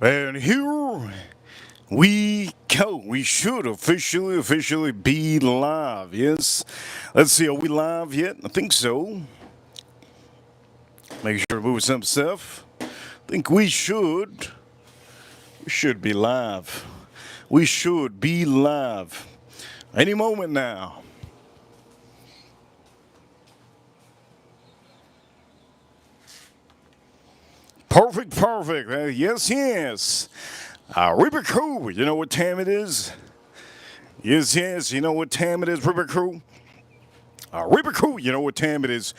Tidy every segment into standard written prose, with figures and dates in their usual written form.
And here we go. We should officially be live. Yes. Let's see. Are we live yet? I think so. Make sure to move some stuff. I think we should. We should be live. We should be live. Any moment now. Perfect. Yes. Ripper Crew, you know what time it is? Yes, you know what time it is, Ripper Crew? Ripper Crew, you know what time it is?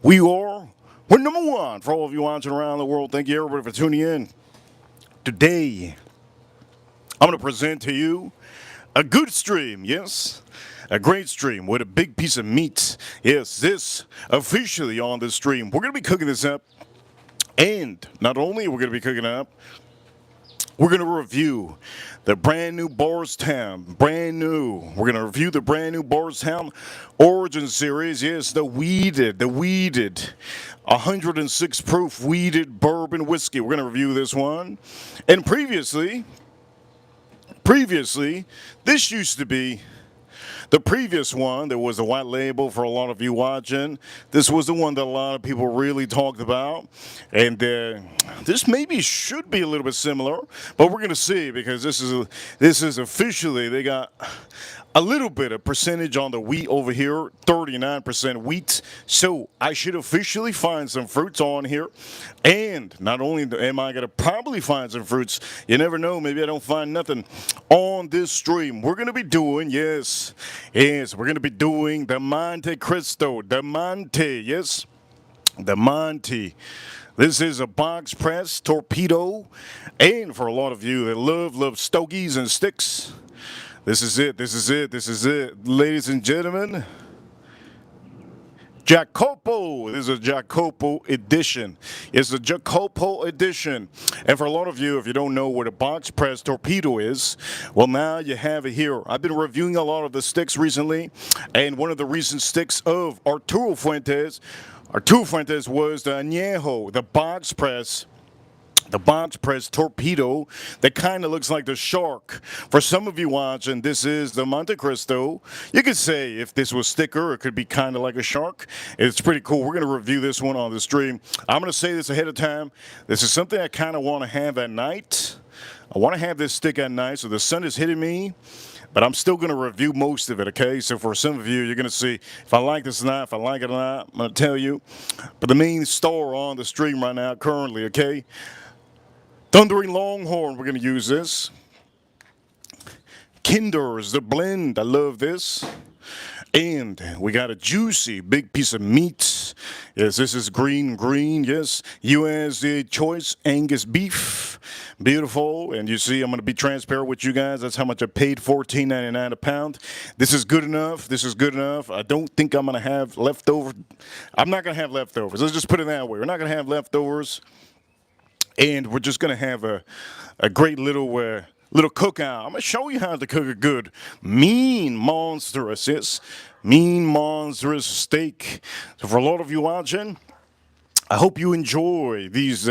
We're number one for all of you watching around the world. Thank you, everybody, for tuning in. Today, I'm going to present to you a good stream, yes? A great stream with a big piece of meat. Yes, this officially on this stream. We're going to be cooking this up. And not only are we going to be cooking it up, we're going to review the brand new Bardstown. Brand new. We're going to review the brand new Bardstown Origin Series. Yes, the weeded 106 proof weeded bourbon whiskey. We're going to review this one. And previously, this used to be the previous one. There was a white label for a lot of you watching. This was the one that a lot of people really talked about. And this maybe should be a little bit similar, but we're going to see, because this is officially, they got a little bit of percentage on the wheat over here, 39% wheat. So I should officially find some fruits on here. And not only am I going to probably find some fruits, you never know, maybe I don't find nothing on this stream. We're going to be doing, yes, we're going to be doing the Montecristo, the Monte, yes, the Monte. This is a box press torpedo. And for a lot of you that love stogies and sticks, this is it, ladies and gentlemen. Jacopo. This is a Jacopo edition. It's a Jacopo edition. And for a lot of you, if you don't know what a box press torpedo is, well, now you have it here. I've been reviewing a lot of the sticks recently, and one of the recent sticks of Arturo Fuentes was the Añejo, the box press torpedo that kind of looks like the shark. For some of you watching, this is the Montecristo. You could say if this was thicker, it could be kind of like a shark. It's pretty cool. We're going to review this one on the stream. I'm going to say this ahead of time. This is something I kind of want to have at night. I want to have this stick at night so the sun is hitting me, but I'm still going to review most of it, okay? So for some of you, you're going to see if I like this or not, if I like it or not, I'm going to tell you. But the main star on the stream right now currently, okay? Thundering Longhorn, we're going to use this. Kinder's, the blend, I love this. And we got a juicy big piece of meat. Yes, this is green, yes. USDA choice Angus beef. Beautiful. And you see, I'm going to be transparent with you guys. That's how much I paid, $14.99 a pound. This is good enough. I don't think I'm going to have leftover. I'm not going to have leftovers. Let's just put it that way. We're not going to have leftovers. And we're just going to have a great little cookout. I'm going to show you how to cook a good, mean, monstrous steak. So for a lot of you watching, I hope you enjoy these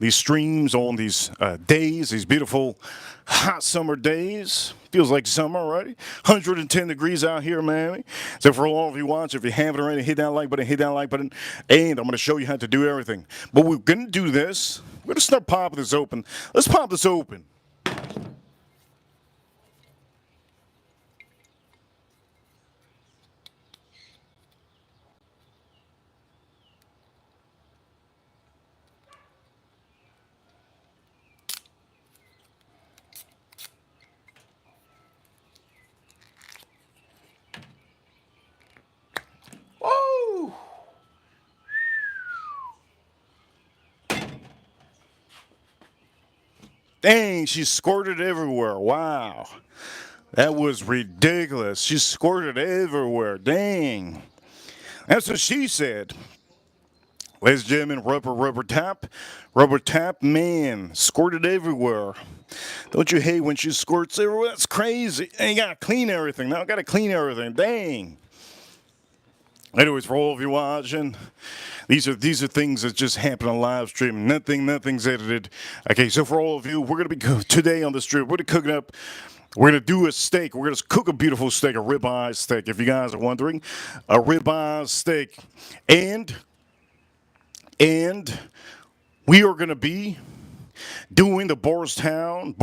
streams on these days, these beautiful hot summer days. Feels like summer, right? 110 degrees out here, Miami. So for all of you watching, if you haven't already, hit that like button, and I'm going to show you how to do everything. But we're going to do this. We're going to start popping this open. Let's pop this open. Woo! Dang, she squirted everywhere. Wow. That was ridiculous. She squirted everywhere. Dang. That's what she said. Ladies and gentlemen, rubber tap, man, squirted everywhere. Don't you hate when she squirts everywhere? That's crazy. And you gotta clean everything. Now I gotta clean everything. Dang. Anyways, for all of you watching, these are things that just happen on live stream. Nothing's edited. Okay, so for all of you, we're gonna be today on the stream. We're gonna cooking up. We're gonna do a steak. We're gonna cook a beautiful steak, a ribeye steak. If you guys are wondering, a ribeye steak, and we are gonna be doing the Bardstown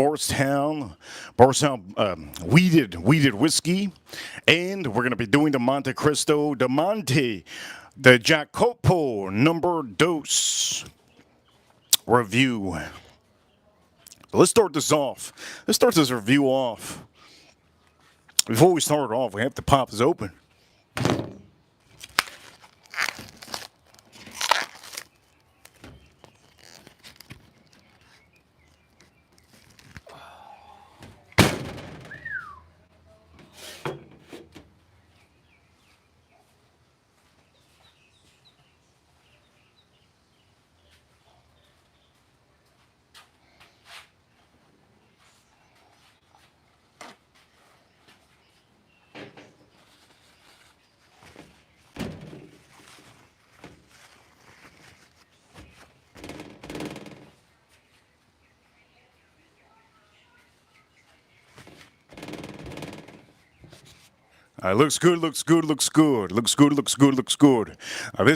weeded whiskey, and we're gonna be doing the Montecristo, the Monte, the Jacopo number dos review. Let's start this off. Let's start this review off. Before we start it off, we have to pop this open. Looks good. This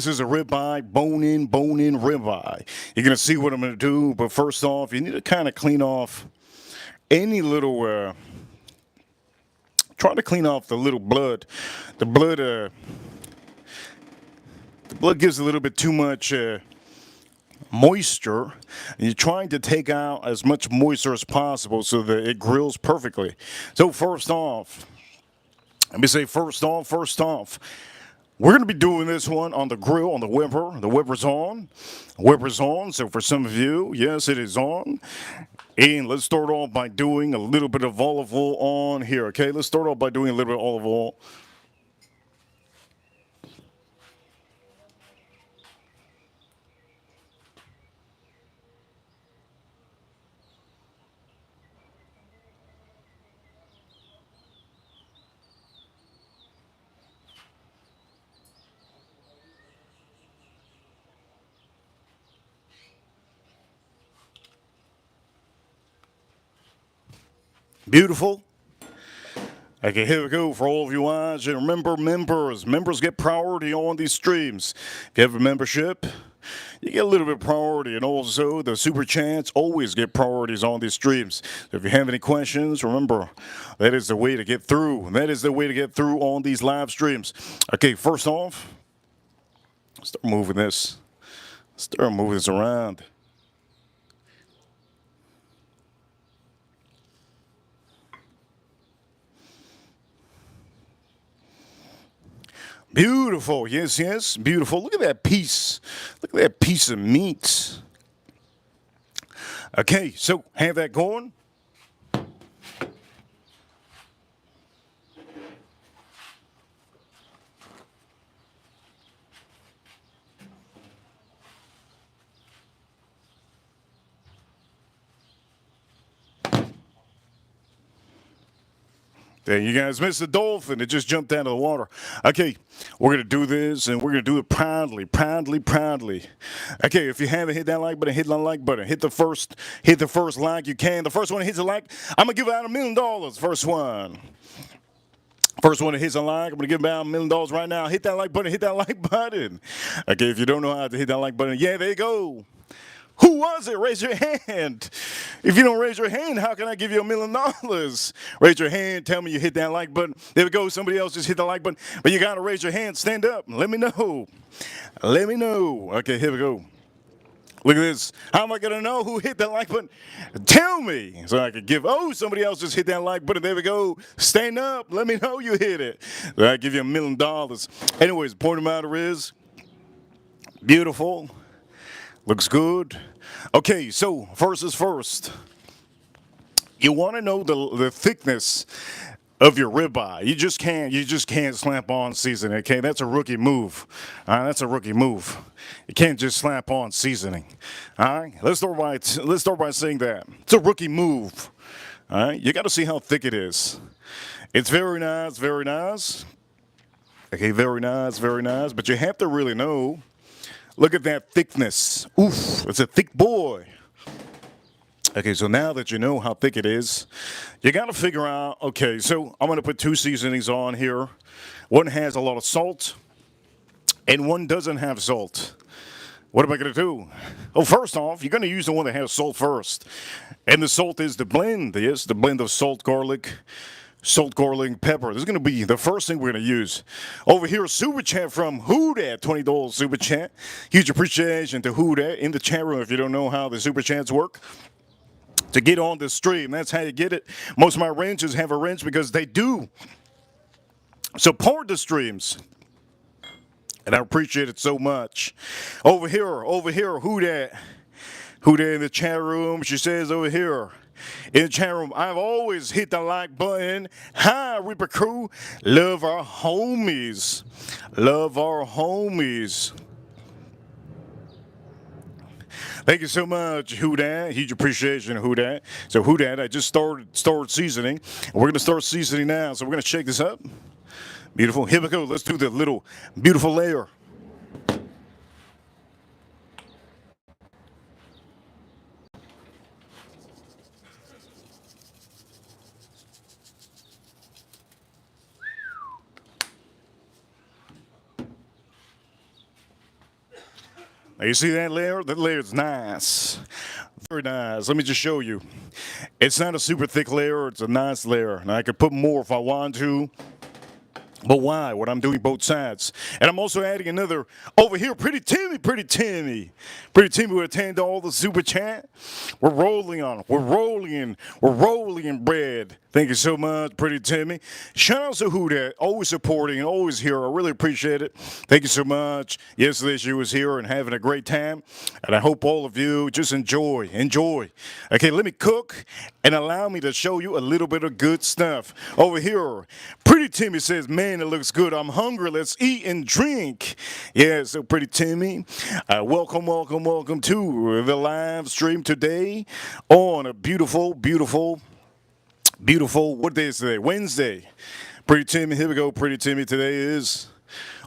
is a ribeye, bone-in ribeye. You're going to see what I'm going to do, but first off, you need to kind of clean off any little, try to clean off the little blood. The blood gives a little bit too much moisture, and you're trying to take out as much moisture as possible so that it grills perfectly. So first off, we're going to be doing this one on the grill, on the Weber. The Weber's on. So for some of you, yes, it is on. And let's start off by doing a little bit of olive oil on here, okay? Let's start off by doing a little bit of olive oil. Beautiful. Okay, here we go for all of you watching. Remember, members get priority on these streams. If you have a membership, you get a little bit of priority, and also the super chats always get priorities on these streams. So if you have any questions, remember, that is the way to get through. That is the way to get through on these live streams. Okay, first off, start moving this around. Beautiful, yes, beautiful. Look at that piece. Look at that piece of meat. Okay, so have that going. There, you guys missed the dolphin. It just jumped out of the water. Okay, we're going to do this, and we're going to do it proudly. Okay, if you haven't hit that like button, hit the like button. Hit the first like you can. The first one that hits a like, I'm going to give out $1 million. First one that hits a like, I'm going to give out $1 million right now. Hit that like button. Okay, if you don't know how to hit that like button, yeah, there you go. Who was it? Raise your hand. If you don't raise your hand, how can I give you $1 million? Raise your hand. Tell me you hit that like button. There we go. Somebody else just hit the like button. But you got to raise your hand. Stand up. Let me know. Okay, here we go. Look at this. How am I going to know who hit that like button? Tell me. So I could give, somebody else just hit that like button. There we go. Stand up. Let me know you hit it. So I give you $1 million. Anyways, the point of the matter is, beautiful. Looks good. Okay, so first is first. You want to know the thickness of your ribeye. You just can't slap on seasoning. Okay, that's a rookie move. That's a rookie move. You can't just slap on seasoning. All right, let's start by saying that it's a rookie move. All right, you got to see how thick it is. It's very nice, very nice. Okay, very nice, very nice. But you have to really know. Look at that thickness. Oof, it's a thick boy. Okay, so now that you know how thick it is, you got to figure out, okay, so I'm going to put two seasonings on here. One has a lot of salt, and one doesn't have salt. What am I going to do? Well, first off, you're going to use the one that has salt first. And the salt is the blend, yes, the blend of salt, garlic, pepper. This is going to be the first thing we're going to use. Over here, Super Chat from Who Dat, $20 Super Chat. Huge appreciation to Who Dat in the chat room if you don't know how the Super Chats work. To get on the stream, that's how you get it. Most of my ranches have a wrench because they do support the streams. And I appreciate it so much. Over here, who that? Who that in the chat room? She says over here in the chat room, I've always hit the like button. Hi, Reaper Crew. Love our homies. Love our homies. Thank you so much, Who Dat. Huge appreciation, Who Dat. So Who Dat, I just started seasoning. We're going to start seasoning now. So we're going to shake this up. Beautiful. Here we go. Let's do the little beautiful layer. Now you see that layer? That layer is nice. Very nice. Let me just show you. It's not a super thick layer. It's a nice layer. Now I could put more if I want to. But why? What I'm doing both sides. And I'm also adding another over here. Pretty Timmy with a $10 Super Chat. We're rolling on. We're rolling in bread. Thank you so much, Pretty Timmy. Shout out to Who Dat, always supporting, always here. I really appreciate it. Thank you so much. Yesterday she was here and having a great time. And I hope all of you just enjoy. Okay, let me cook and allow me to show you a little bit of good stuff. Over here, Pretty Timmy says, man, it looks good. I'm hungry. Let's eat and drink. Yeah, so Pretty Timmy, welcome to the live stream today on a beautiful, what day is today? Wednesday. Pretty Timmy, here we go, Pretty Timmy. Today is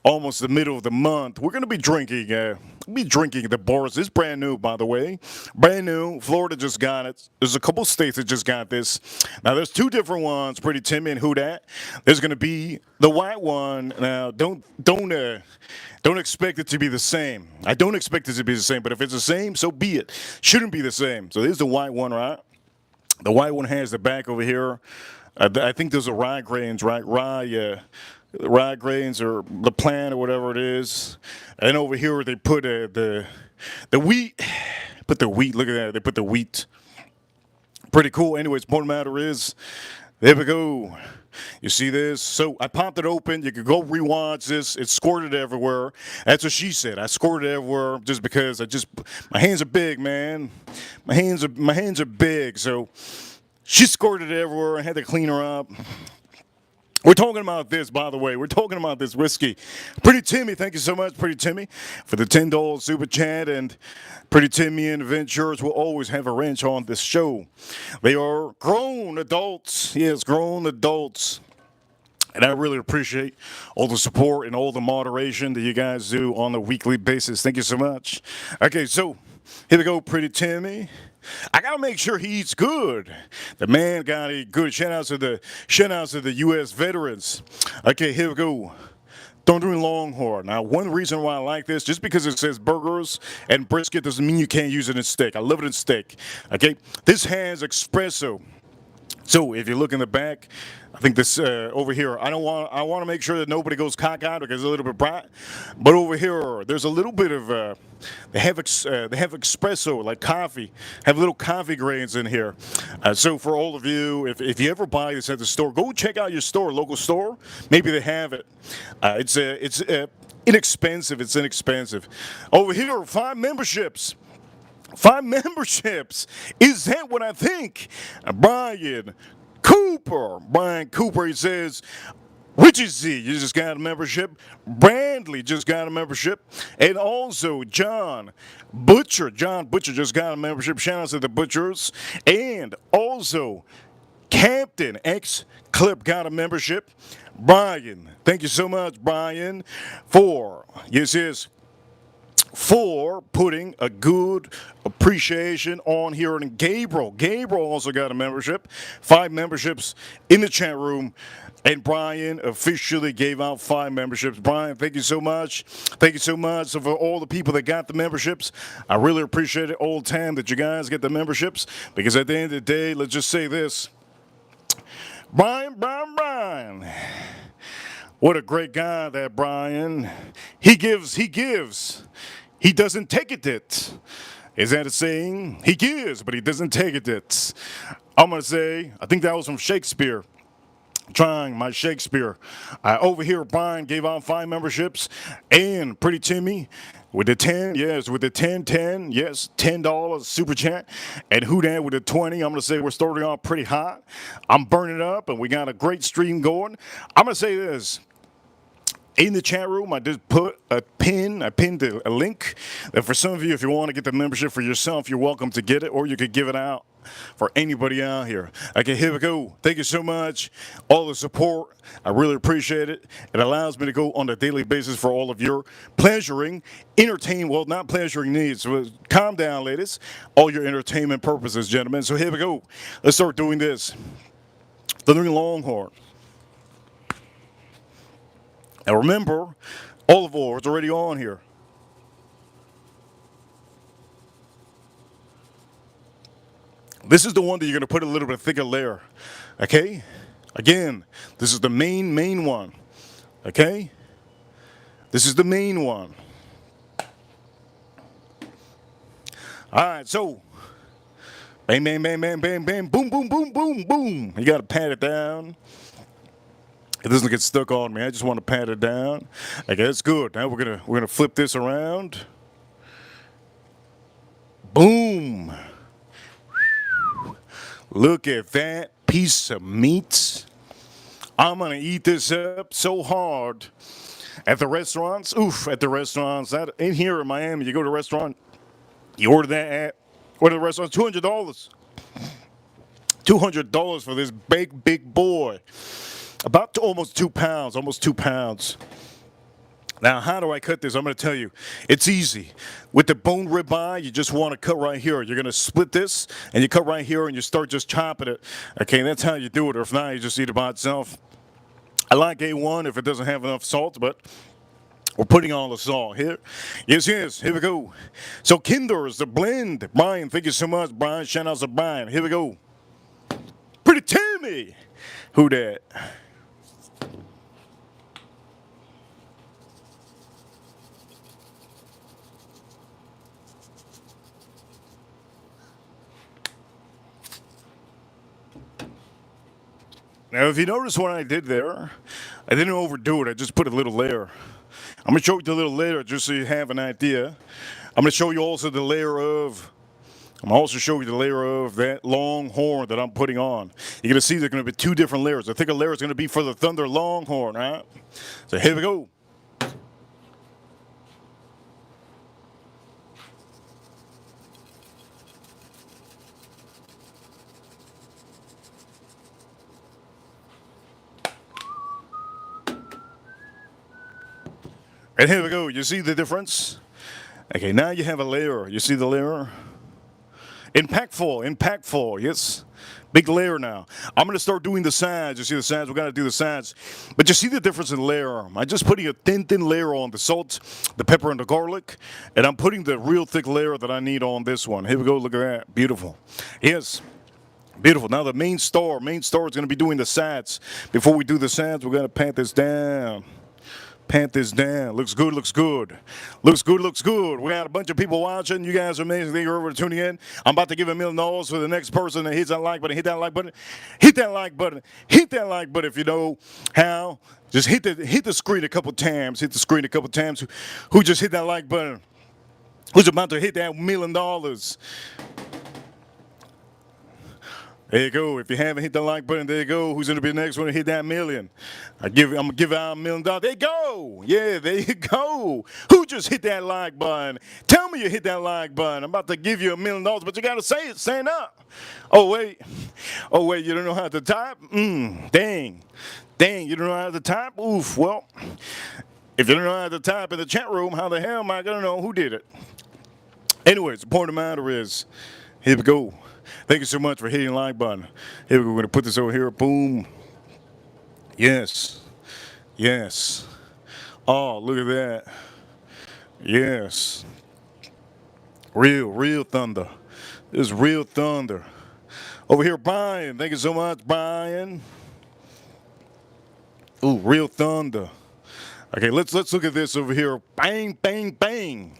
almost the middle of the month. We're going to be drinking the bars. It's brand new, by the way. Brand new. Florida just got it. There's a couple states that just got this. Now, there's two different ones, Pretty Timmy and Who Dat. There's going to be the white one. Now, don't expect it to be the same. I don't expect it to be the same, but if it's the same, so be it. Shouldn't be the same. So there's the white one, right? The white one has the back over here. I think those are rye grains, right? Rye grains or the plant or whatever it is. And over here they put the wheat. Put the wheat. Look at that. They put the wheat. Pretty cool. Anyways, point of the matter is, there we go. You see this? So I popped it open. You could go rewatch this. It squirted everywhere. That's what she said. I squirted everywhere just because my hands are big, man. My hands are big. So she squirted everywhere. I had to clean her up. We're talking about this, by the way. We're talking about this whiskey. Pretty Timmy, thank you so much, Pretty Timmy, for the $10 Super Chat. And Pretty Timmy and Adventures will always have a wrench on this show. They are grown adults. Yes, grown adults. And I really appreciate all the support and all the moderation that you guys do on a weekly basis. Thank you so much. Okay, so here we go, Pretty Timmy. I gotta make sure he eats good. The man gotta eat good. Shout out to the U.S. veterans. Okay, here we go. Thundering Longhorn. Now, one reason why I like this, just because it says burgers and brisket doesn't mean you can't use it in steak. I love it in steak. Okay, this has espresso. So if you look in the back, I think this over here, I want to make sure that nobody goes cockeyed because it's a little bit bright. But over here, there's a little bit of they have espresso, like coffee, have little coffee grains in here. So for all of you, if you ever buy this at the store, go check out your store, local store. Maybe they have it. It's inexpensive. It's inexpensive. Over here, 5 memberships. 5 memberships. Is that what I think? Brian Cooper, he says, Richie Z, you just got a membership. Brandley just got a membership. And also John Butcher just got a membership. Shout out to the Butchers. And also Captain X Clip got a membership. Brian. Thank you so much, Brian, for yes, for putting a good appreciation on here. And Gabriel also got a membership, 5 memberships in the chat room. And Brian officially gave out 5 memberships. Brian, thank you so much. Thank you so much for all the people that got the memberships. I really appreciate it all the time that you guys get the memberships, because at the end of the day, let's just say this. Brian. What a great guy that Brian. He gives. He doesn't take it. Is that a saying? He gives, but he doesn't take it. I'm going to say, I think that was from Shakespeare. Trying my Shakespeare. Over here, Brian gave out 5 memberships, and Pretty Timmy with the 10, yes, with the 10, yes, $10 super chat, and Who Dat with the 20. I'm going to say we're starting off pretty hot. I'm burning up, and we got a great stream going. I'm going to say this. In the chat room, I just put I pinned a link that for some of you, if you want to get the membership for yourself, you're welcome to get it, or you could give it out for anybody out here. Okay, here we go. Thank you so much. All the support, I really appreciate it. It allows me to go on a daily basis for all of your not pleasuring needs. So calm down, ladies. All your entertainment purposes, gentlemen. So here we go. Let's start doing this. Thundering Longhorn. Now remember, olive oil is already on here. This is the one that you're going to put a little bit thicker layer. Okay? Again, this is the main one. Okay? This is the main one. Alright, so bang, boom, boom. You got to pat it down. It doesn't get stuck on me. I just want to pat it down. Okay, that's good. Now we're gonna flip this around. Boom. Look at that piece of meat. I'm gonna eat this up so hard. At the restaurants, at the restaurants. In here in Miami, you go to a restaurant, you order the restaurant, $200. $200 for this big boy. About almost 2 pounds, almost 2 pounds. Now, how do I cut this? I'm going to tell you. It's easy. With the bone ribeye, you just want to cut right here. You're going to split this, and you cut right here, and you start just chopping it. Okay, that's how you do it. Or if not, you just eat it by itself. I like A1 if it doesn't have enough salt, but we're putting on the salt here. Yes, here we go. So Kinder is the blend. Brian, thank you so much, Brian. Shout out to Brian. Here we go. Pretty Timmy. Who dat? Now, if you notice what I did there, I didn't overdo it. I just put a little layer. I'm going to show you the little layer just so you have an idea. I'm going to show you also the layer of, I'm going to also show you the layer of that longhorn that I'm putting on. You're going to see there's going to be 2 different layers. I think a layer is going to be for the Thunder Longhorn, right? So here we go. And here we go. You see the difference? Okay, now you have a layer. You see the layer? Impactful, yes. Big layer now. I'm going to start doing the sides. You see the sides? We're going to do the sides. But you see the difference in layer? I'm just putting a thin layer on the salt, the pepper, and the garlic. And I'm putting the real thick layer that I need on this one. Here we go. Look at that. Beautiful. Yes. Beautiful. Now the main star is going to be doing the sides. Before we do the sides, we're going to pat this down. Pat this down. Looks good. Looks good. We got a bunch of people watching. You guys are amazing. Thank you for tuning in. I'm about to give $1 million for the next person that hits that like button. Hit that like button. Hit that like button. Hit that like button if you know how. Just hit the screen a couple times. Hit the screen a couple times. Who just hit that like button? Who's about to hit that $1 million? There you go. If you haven't hit the like button, there you go. Who's going to be the next one to hit that million? I'm going to give out $1,000,000. There you go. Yeah, there you go. Who just hit that like button? Tell me you hit that like button. I'm about to give you $1,000,000, but you got to say it. Stand up. Oh, wait. Oh, wait. You don't know how to type? Dang. Dang, you don't know how to type? Oof. Well, if you don't know how to type in the chat room, how the hell am I going to know who did it? Anyways, the point of the matter is, here we go. Thank you so much for hitting the like button. Here we go. We're going to put this over here. Boom. Yes. Yes. Oh, look at that. Yes. Real thunder. This is real thunder. Over here, Brian. Thank you so much, Brian. Ooh, real thunder. Okay, let's look at this over here. Bang, bang, bang.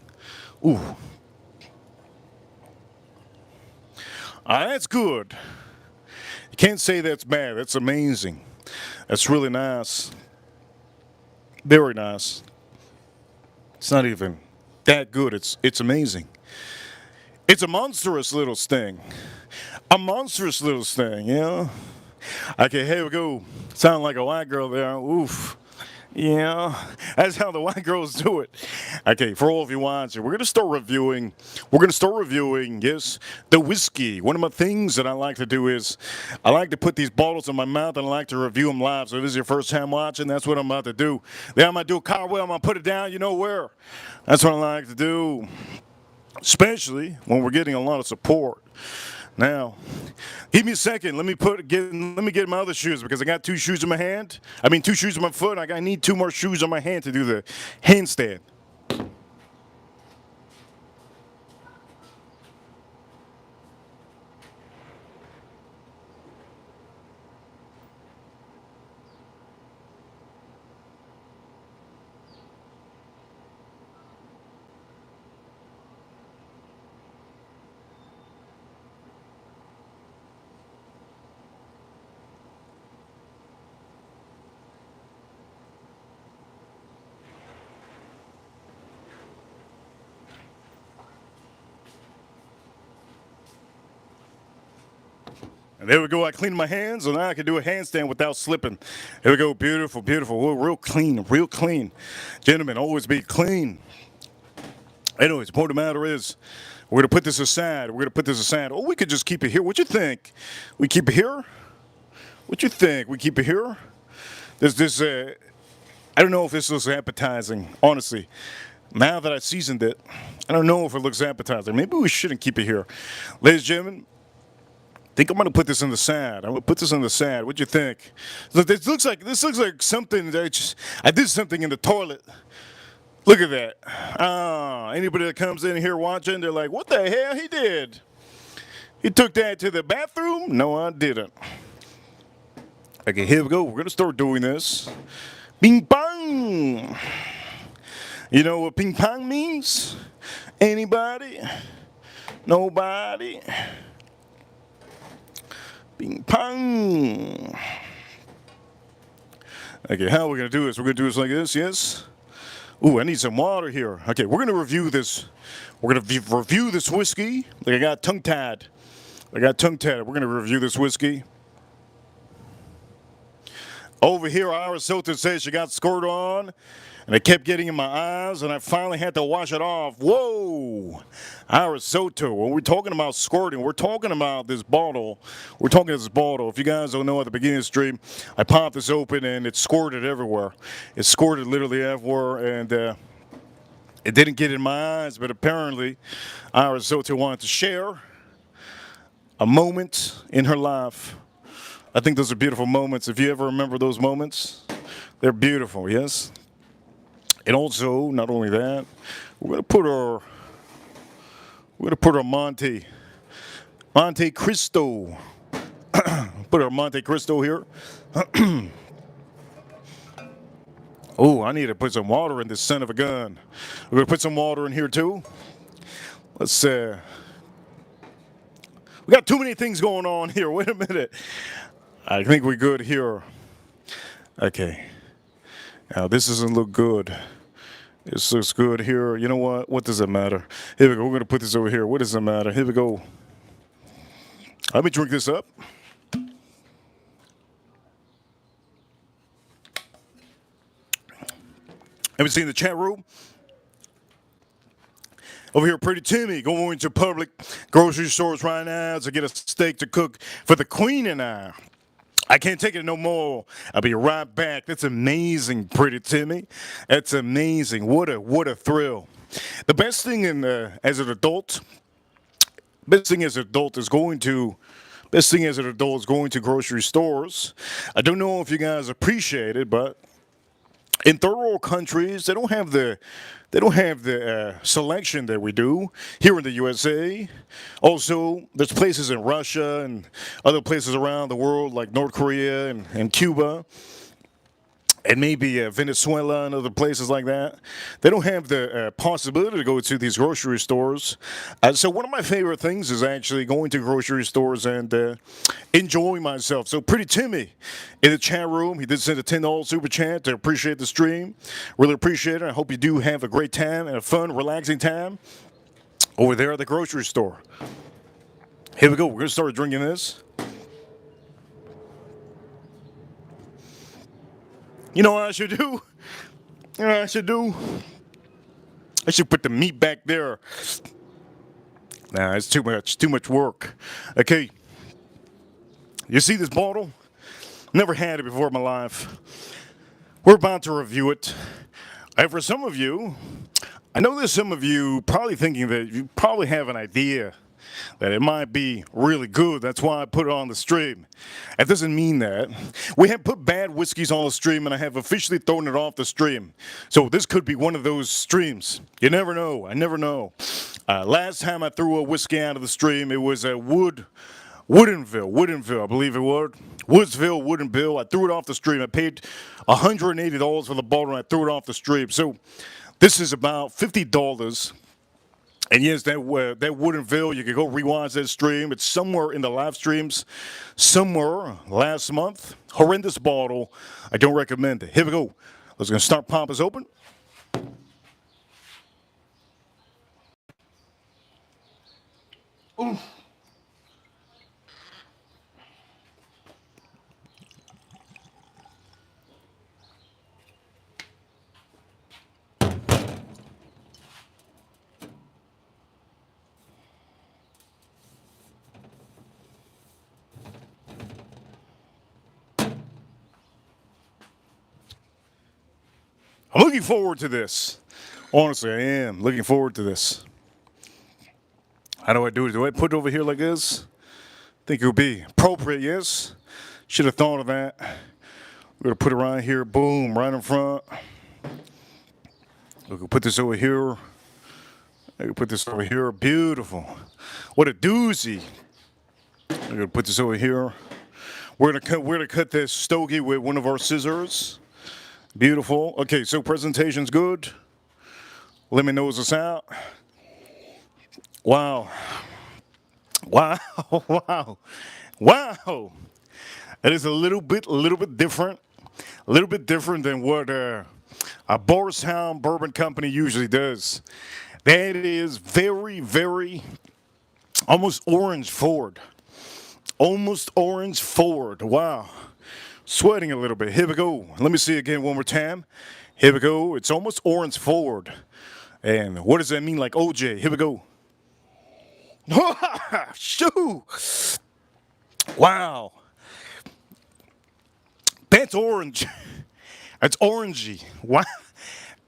Ooh. That's good. You can't say that's bad. That's amazing. That's really nice. Very nice. It's not even that good. It's amazing. It's a monstrous little sting. A monstrous little sting, yeah. Okay, here we go. Sound like a white girl there. Oof. Yeah, that's how the white girls do it. Okay, for all of you watching, we're going to start reviewing. Yes, the whiskey. One of my things that I like to do is I like to put these bottles in my mouth and I like to review them live. So if this is your first time watching, that's what I'm about to do. Then I'm going to do a cartwheel. I'm going to put it down, you know where. That's what I like to do, especially when we're getting a lot of support. Now, give me a second. Let me get my other shoes because I got 2 shoes in my hand. I mean, 2 shoes in my foot. I need 2 more shoes on my hand to do the handstand. And there we go. I cleaned my hands, and now I can do a handstand without slipping. Here we go. Beautiful, beautiful. Whoa, real clean, real clean. Gentlemen, always be clean. Anyways, the point of the matter is, we're going to put this aside. Oh, we could just keep it here. What you think? We keep it here? What you think? We keep it here? There's this, I don't know if this looks appetizing, honestly. Now that I seasoned it, I don't know if it looks appetizing. Maybe we shouldn't keep it here. Ladies and gentlemen, I think I'm going to put this in the side. I'm going to put this in the side. What do you think? Look, this looks like something that I did something in the toilet. Look at that. Anybody that comes in here watching, they're like, what the hell he did? He took that to the bathroom? No, I didn't. Okay, here we go. We're going to start doing this. Ping pong. You know what ping pong means? Anybody? Nobody? Ping pong. Okay, how are we going to do this? We're going to do this like this, yes? Ooh, I need some water here. Okay, we're going to review this. We're going to review this whiskey. Like I got tongue-tied. We're going to review this whiskey. Over here, Ira Soto says she got squirt on, and it kept getting in my eyes, and I finally had to wash it off. Whoa! Ira Soto, when we're talking about squirting, we're talking about this bottle. If you guys don't know, at the beginning of the stream, I popped this open, and it squirted everywhere. It squirted literally everywhere, and it didn't get in my eyes, but apparently, Ira Soto wanted to share a moment in her life. I think those are beautiful moments. If you ever remember those moments, they're beautiful, yes? And also, not only that, we're going to put our Montecristo. Put our Montecristo here. Oh, I need to put some water in this son of a gun. We're going to put some water in here too. Let's we got too many things going on here. Wait a minute. I think we're good here. Okay. Now, this doesn't look good. This looks good here. You know what? What does it matter? Here we go. We're going to put this over here. What does it matter? Here we go. Let me drink this up. Have you seen the chat room? Over here, Pretty Timmy going to public grocery stores right now to get a steak to cook for the Queen and I. I can't take it no more. I'll be right back. That's amazing, Pretty Timmy. That's amazing. What a thrill. The best thing as an adult, best thing as an adult is going to best thing as an adult is going to grocery stores. I don't know if you guys appreciate it, but in third world countries, they don't have the selection that we do here in the USA. Also, there's places in Russia and other places around the world like North Korea and Cuba and maybe Venezuela and other places like that. They don't have the possibility to go to these grocery stores. So one of my favorite things is actually going to grocery stores and enjoying myself. So Pretty Timmy in the chat room, he did send a $10 super chat to appreciate the stream. Really appreciate it. I hope you do have a great time and a fun, relaxing time over there at the grocery store. Here we go. We're going to start drinking this. You know what I should do? You know what I should do? I should put the meat back there. Nah, it's too much work. Okay. You see this bottle? Never had it before in my life. We're about to review it. And for some of you, I know there's some of you probably thinking that you probably have an idea that it might be really good. That's why I put it on the stream. It doesn't mean that. We have put bad whiskeys on the stream, and I have officially thrown it off the stream. So this could be one of those streams. You never know. I never know. Last time I threw a whiskey out of the stream, it was a Woodinville, I believe it was. Woodsville, Woodinville. I threw it off the stream. I paid $180 for the bottle, and I threw it off the stream. So this is about $50. And yes, that Woodinville, you can go rewatch that stream. It's somewhere in the live streams, somewhere last month. Horrendous bottle. I don't recommend it. Here we go. Let's gonna start popping this open. Ooh. I'm looking forward to this. Honestly, I am looking forward to this. How do I do it? Do I put it over here like this? I think it would be appropriate, yes? Should have thought of that. We're going to put it right here. Boom, right in front. We can put this over here. I can put this over here. Beautiful. What a doozy. I'm going to put this over here. We're gonna cut this stogie with one of our scissors. Beautiful. Okay, so presentation's good. Let me nose this out. Wow. Wow. Wow. Wow. That is a little bit different. A little bit different than what a Bardstown Bourbon Company usually does. That is very, very almost orange forward. Almost orange forward. Wow. Sweating a little bit. Here we go. Let me see again one more time. Here we go. It's almost orange forward. And what does that mean like OJ? Here we go. Shoo! Wow. That's orange. That's orangey. Wow.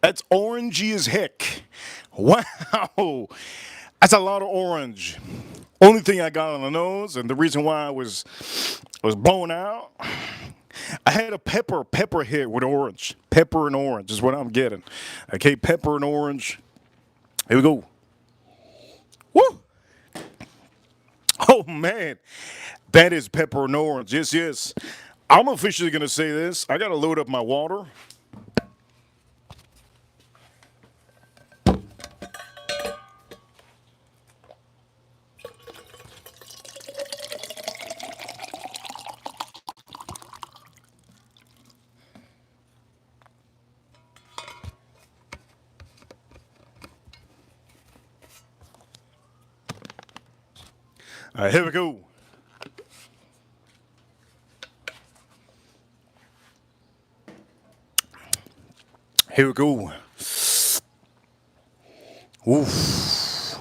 That's orangey as heck. Wow. That's a lot of orange. Only thing I got on the nose, and the reason why I was blown out, I had a pepper hit with orange. Pepper and orange is what I'm getting. Okay, pepper and orange. Here we go. Woo! Oh man, that is pepper and orange. Yes, yes. I'm officially gonna say this. I gotta load up my water. All right, here we go. Here we go. Oof.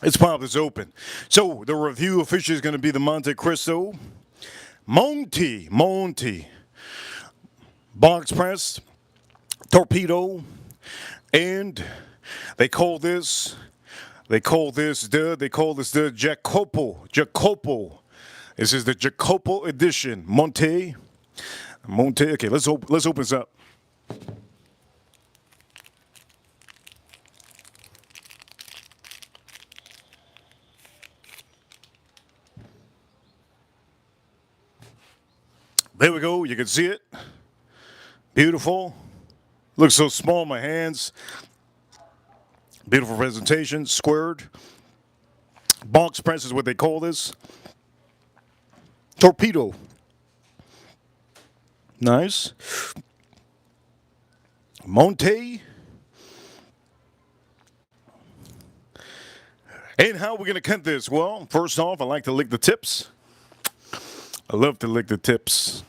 Let's pop this open. So the review officially is going to be the Montecristo. Monte. Box press. Torpedo. And they call this the Jacopo. This is the Jacopo edition. Monte. Okay, let's open this up. There we go. You can see it. Beautiful. Looks so small in my hands. Beautiful presentation. Squared. Box press is what they call this. Torpedo. Nice. Monte. And how are we going to cut this? Well, first off, I like to lick the tips. I love to lick the tips.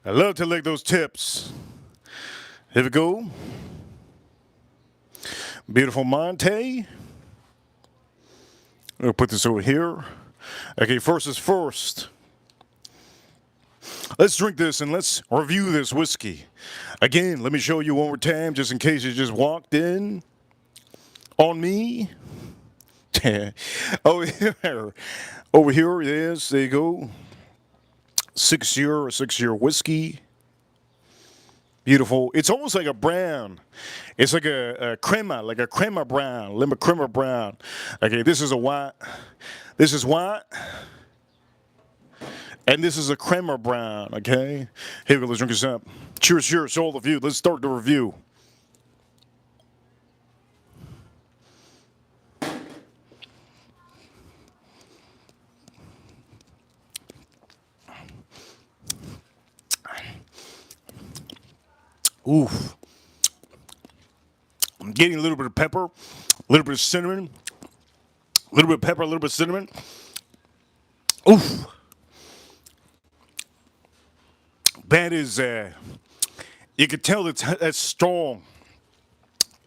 I love to lick those tips. Here we go. Beautiful Monte. I'll put this over here. Okay, first is first. Let's drink this and let's review this whiskey. Again, let me show you one more time just in case you just walked in on me. Over here it is. There you go. 6-year whiskey. Beautiful. It's almost like a brown. It's like a crema brown, lemon crema brown. Okay, this is a white. This is white. And this is a crema brown, okay? Here we go, let's drink this up. Cheers to all of you. Let's start the review. Oof. I'm getting a little bit of pepper, a little bit of cinnamon, a little bit of pepper, a little bit of cinnamon. Oof. That is, you can tell that's strong.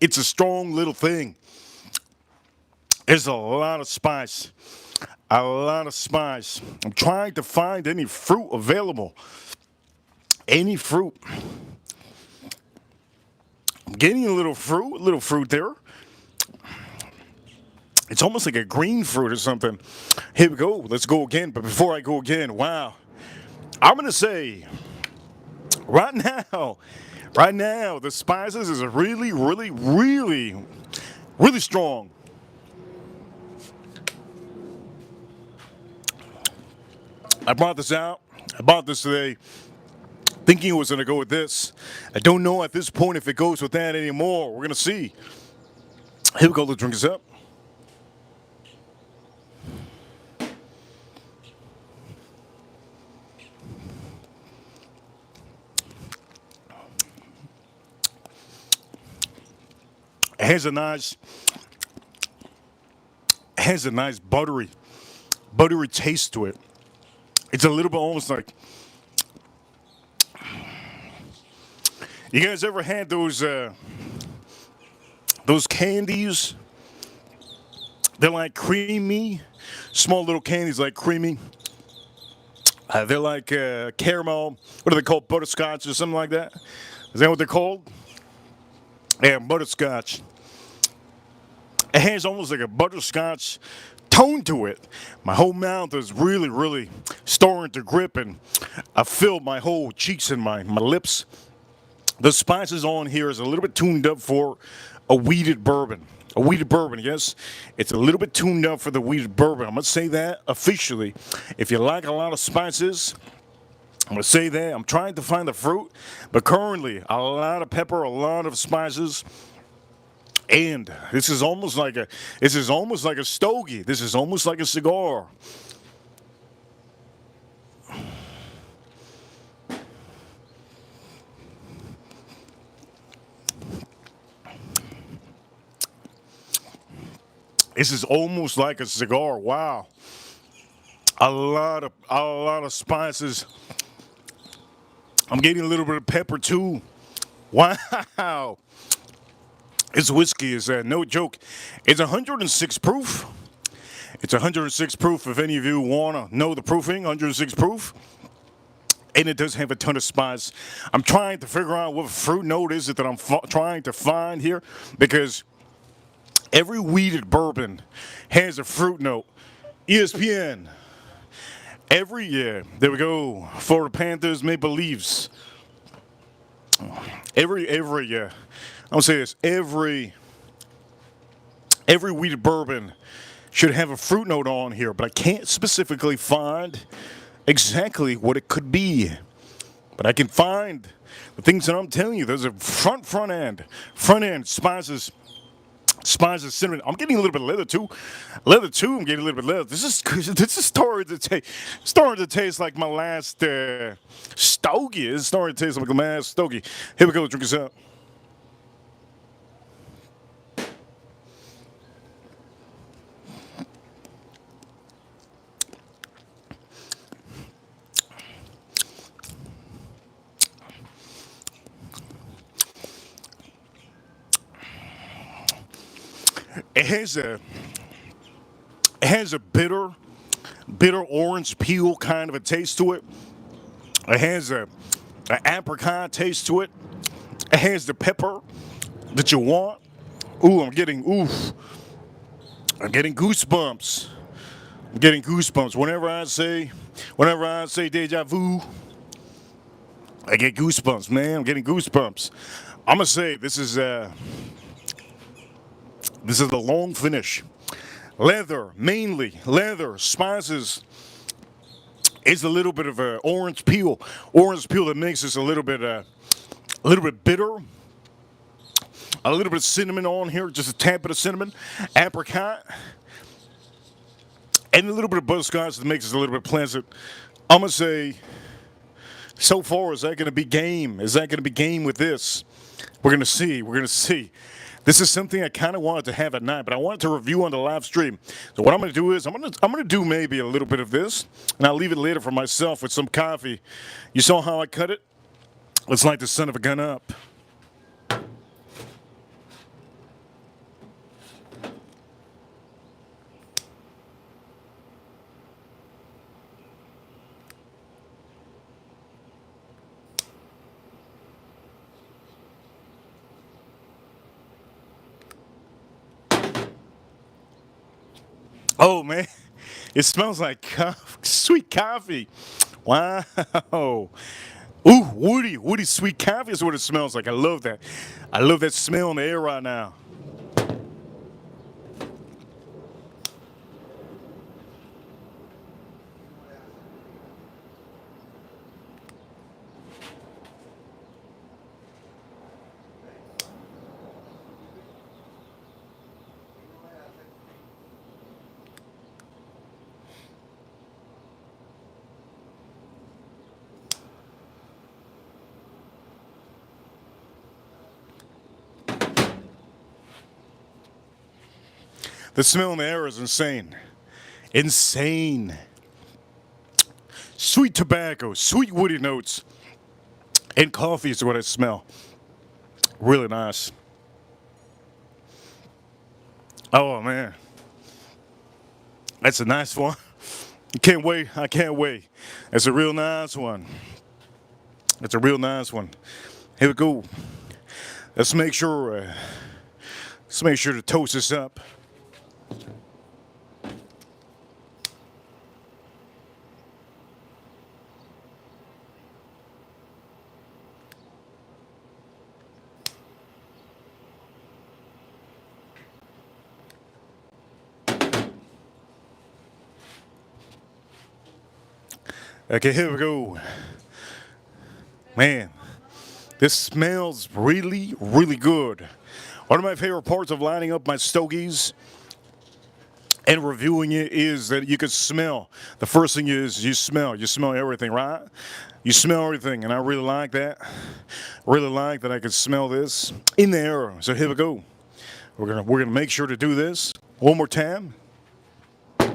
It's a strong little thing. There's a lot of spice. A lot of spice. I'm trying to find any fruit available. Any fruit. I'm getting a little fruit there. It's almost like a green fruit or something. Here we go. Let's go again. But before I go again, wow. I'm going to say, right now, the spices is really strong. I brought this out. I bought this today thinking it was going to go with this. I don't know at this point if it goes with that anymore. We're going to see. Here we go. Let's drink this up. It has a nice buttery taste to it. It's a little bit almost like, you guys ever had those candies? They're like creamy, small little candies like creamy. They're like caramel. What are they called? Butterscotch or something like that? Is that what they're called? Yeah, butterscotch. It has almost like a butterscotch tone to it. My whole mouth is really starting to grip, and I feel my whole cheeks and my lips. The spices on here is a little bit tuned up for a wheated bourbon. A wheated bourbon, yes. It's a little bit tuned up for the wheated bourbon. I'm going to say that officially. If you like a lot of spices, I'm going to say that. I'm trying to find the fruit, but currently a lot of pepper, a lot of spices. And this is almost like a stogie. This is almost like a cigar. This is almost like a cigar. Wow. A lot of spices. I'm getting a little bit of pepper too. Wow. This whiskey is no joke. It's 106 proof. It's 106 proof if any of you want to know the proofing. 106 proof. And it does have a ton of spice. I'm trying to figure out what fruit note is it that I'm trying to find here, because every wheated bourbon has a fruit note. ESPN. Every year, there we go. Florida Panthers, Maple Leafs. Every year, I'm gonna say this. Every wheated bourbon should have a fruit note on here, but I can't specifically find exactly what it could be. But I can find the things that I'm telling you. There's a front end spices, cinnamon. I'm getting a little bit of leather too. I'm getting a little bit of leather. This is starting to taste like my last stogie. It's starting to taste like my last stogie. Here we go. Drink this up. It has a bitter orange peel kind of a taste to it. It has an apricot taste to it. It has the pepper that you want. I'm getting goosebumps. I'm getting goosebumps. Whenever I say deja vu, I get goosebumps, man. I'm getting goosebumps. I'm gonna say this is the long finish. Mainly leather, spices. It's a little bit of an orange peel that makes this a little bit bitter. A little bit of cinnamon on here, just a tad bit of cinnamon, apricot, and a little bit of butterscotch that makes it a little bit pleasant. I'm gonna say, so far, is that gonna be game? Is that gonna be game with this? We're gonna see. This is something I kind of wanted to have at night, but I wanted to review on the live stream. So what I'm going to do is I'm going to do maybe a little bit of this, and I'll leave it later for myself with some coffee. You saw how I cut it? Let's light the son of a gun up. Oh man, it smells like sweet coffee. Wow. Ooh, woody sweet coffee is what it smells like. I love that. I love that smell in the air right now. The smell in the air is insane. Insane. Sweet tobacco, sweet woody notes, and coffee is what I smell. Really nice. Oh man. That's a nice one. I can't wait. That's a real nice one. That's a real nice one. Here we go. Let's make sure to toast this up. Okay, here we go. Man, this smells really, really good. One of my favorite parts of lining up my stogies and reviewing it is that you can smell. The first thing is you smell everything, right? You smell everything, and I really like that. Really like that I can smell this in the air. So here we go. We're gonna make sure to do this. One more time. All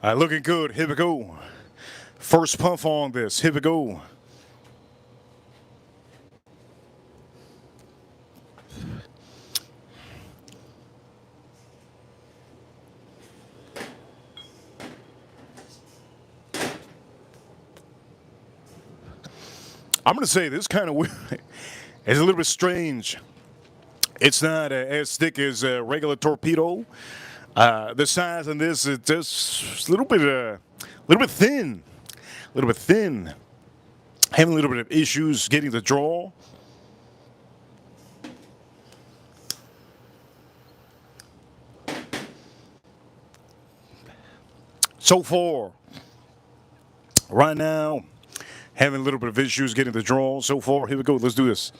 right, looking good. Here we go. First puff on this. Here we go. I'm going to say this kind of weird. It's a little bit strange. It's not as thick as a regular torpedo. The size on this is just a little bit thin. A little bit thin. Having a little bit of issues getting the draw. So far, right now, having a little bit of issues getting the draw. So far, here we go. Let's do this.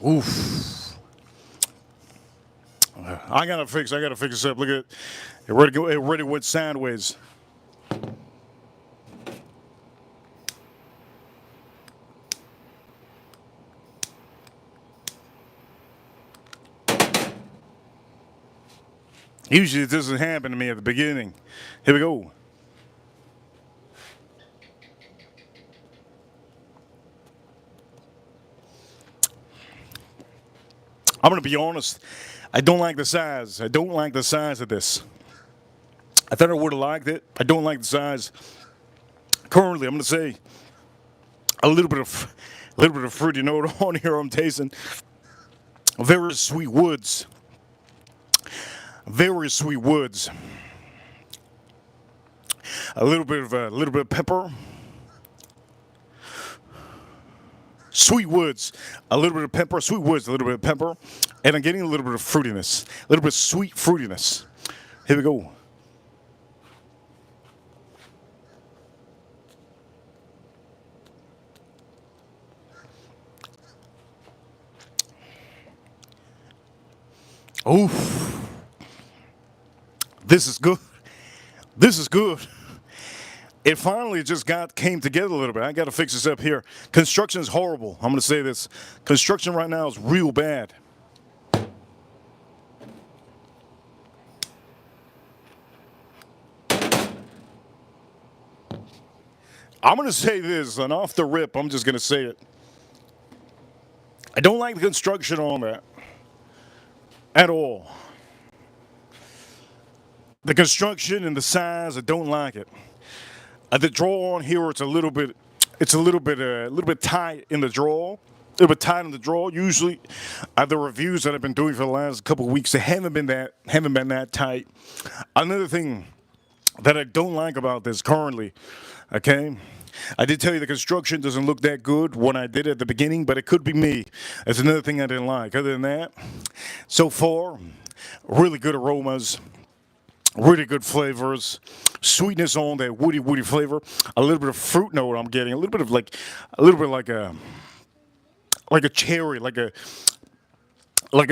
Oof. I gotta fix this up. Look at it. It already went sideways. Usually it doesn't happen to me at the beginning. Here we go. I'm going to be honest. I don't like the size. I don't like the size of this. I thought I would have liked it. I don't like the size. Currently, I'm going to say a little bit of fruity note on here. I'm tasting very sweet woods. Very sweet woods. A little bit of pepper. Sweet woods, a little bit of pepper, sweet woods, a little bit of pepper, and I'm getting a little bit of fruitiness, a little bit of sweet fruitiness. Here we go. Oof. This is good. This is good. It finally just came together a little bit. I got to fix this up here. Construction is horrible. I'm going to say this. Construction right now is real bad. I'm going to say this, and off the rip, I'm just going to say it. I don't like the construction on that at all. The construction and the size, I don't like it. The draw on here, it's a little bit tight in the draw. A little bit tight in the draw. Usually, the reviews that I've been doing for the last couple of weeks, they haven't been that tight. Another thing that I don't like about this currently, okay, I did tell you the construction doesn't look that good when I did it at the beginning, but it could be me. That's another thing I didn't like. Other than that, so far, really good aromas. Really good flavors, sweetness on that woody flavor. A little bit of fruit note I'm getting. A little bit like a cherry, like a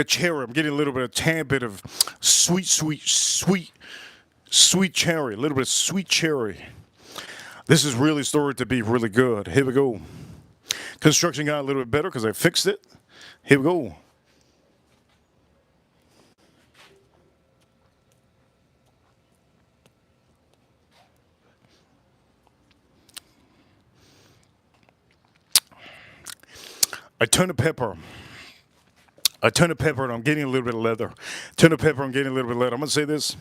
cherry. I'm getting a little bit of tad bit of sweet cherry. A little bit of sweet cherry. This is really started to be really good. Here we go. Construction got a little bit better because I fixed it. Here we go. A ton of pepper, and I'm getting a little bit of leather. A ton of pepper, I'm getting a little bit of leather. I'm going to say this.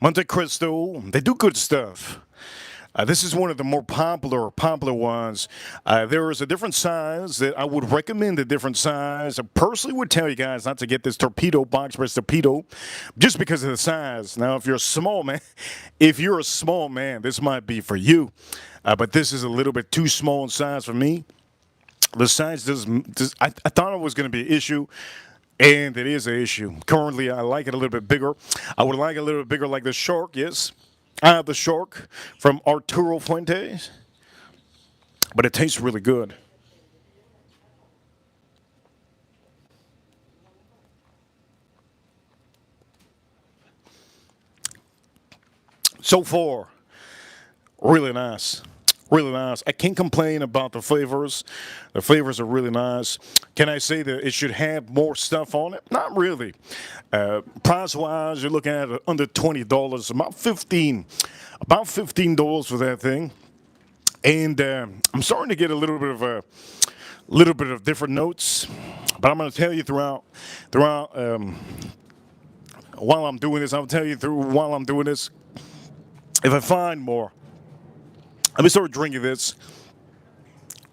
Montecristo, they do good stuff. This is one of the more popular ones. There is a different size that I would recommend a different size. I personally would tell you guys not to get this torpedo, box press torpedo, just because of the size. Now, if you're a small man, this might be for you. But this is a little bit too small in size for me. The size I thought it was going to be an issue, and it is an issue. Currently, I like it a little bit bigger. I would like it a little bit bigger like the shark, yes. I have the shark from Arturo Fuentes, but it tastes really good. So far, really nice. Really nice. I can't complain about the flavors. The flavors are really nice. Can I say that it should have more stuff on it? Not really. Price-wise, you're looking at under $20, about $15 for that thing. And I'm starting to get a little bit of different notes, but I'm going to tell you throughout while I'm doing this. I'll tell you while I'm doing this if I find more. Let me start drinking this.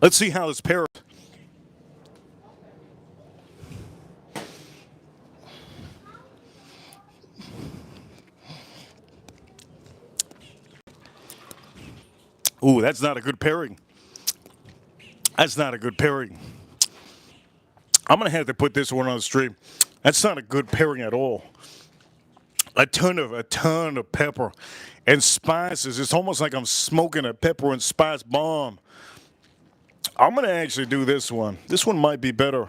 Let's see how this pairs. Ooh, that's not a good pairing. That's not a good pairing. I'm gonna have to put this one on the stream. That's not a good pairing at all. A ton of pepper and spices. It's almost like I'm smoking a pepper and spice bomb. I'm gonna actually do this one. This one might be better.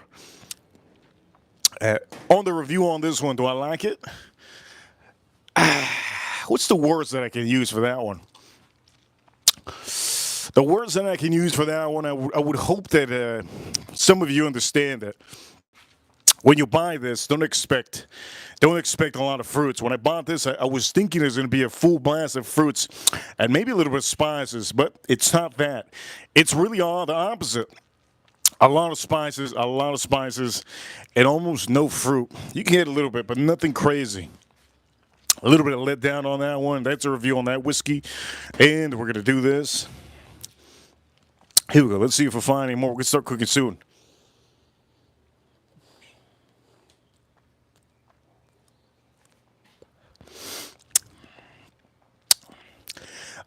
On the review on this one, do I like it? What's the words that I can use for that one? The words that I can use for that one, I would hope that some of you understand that when you buy this, don't expect a lot of fruits. When I bought this, I was thinking there's going to be a full blast of fruits and maybe a little bit of spices, but it's not that. It's really all the opposite. A lot of spices, and almost no fruit. You can get a little bit, but nothing crazy. A little bit of let down on that one. That's a review on that whiskey. And we're going to do this. Here we go. Let's see if we find any more. We're going to start cooking soon.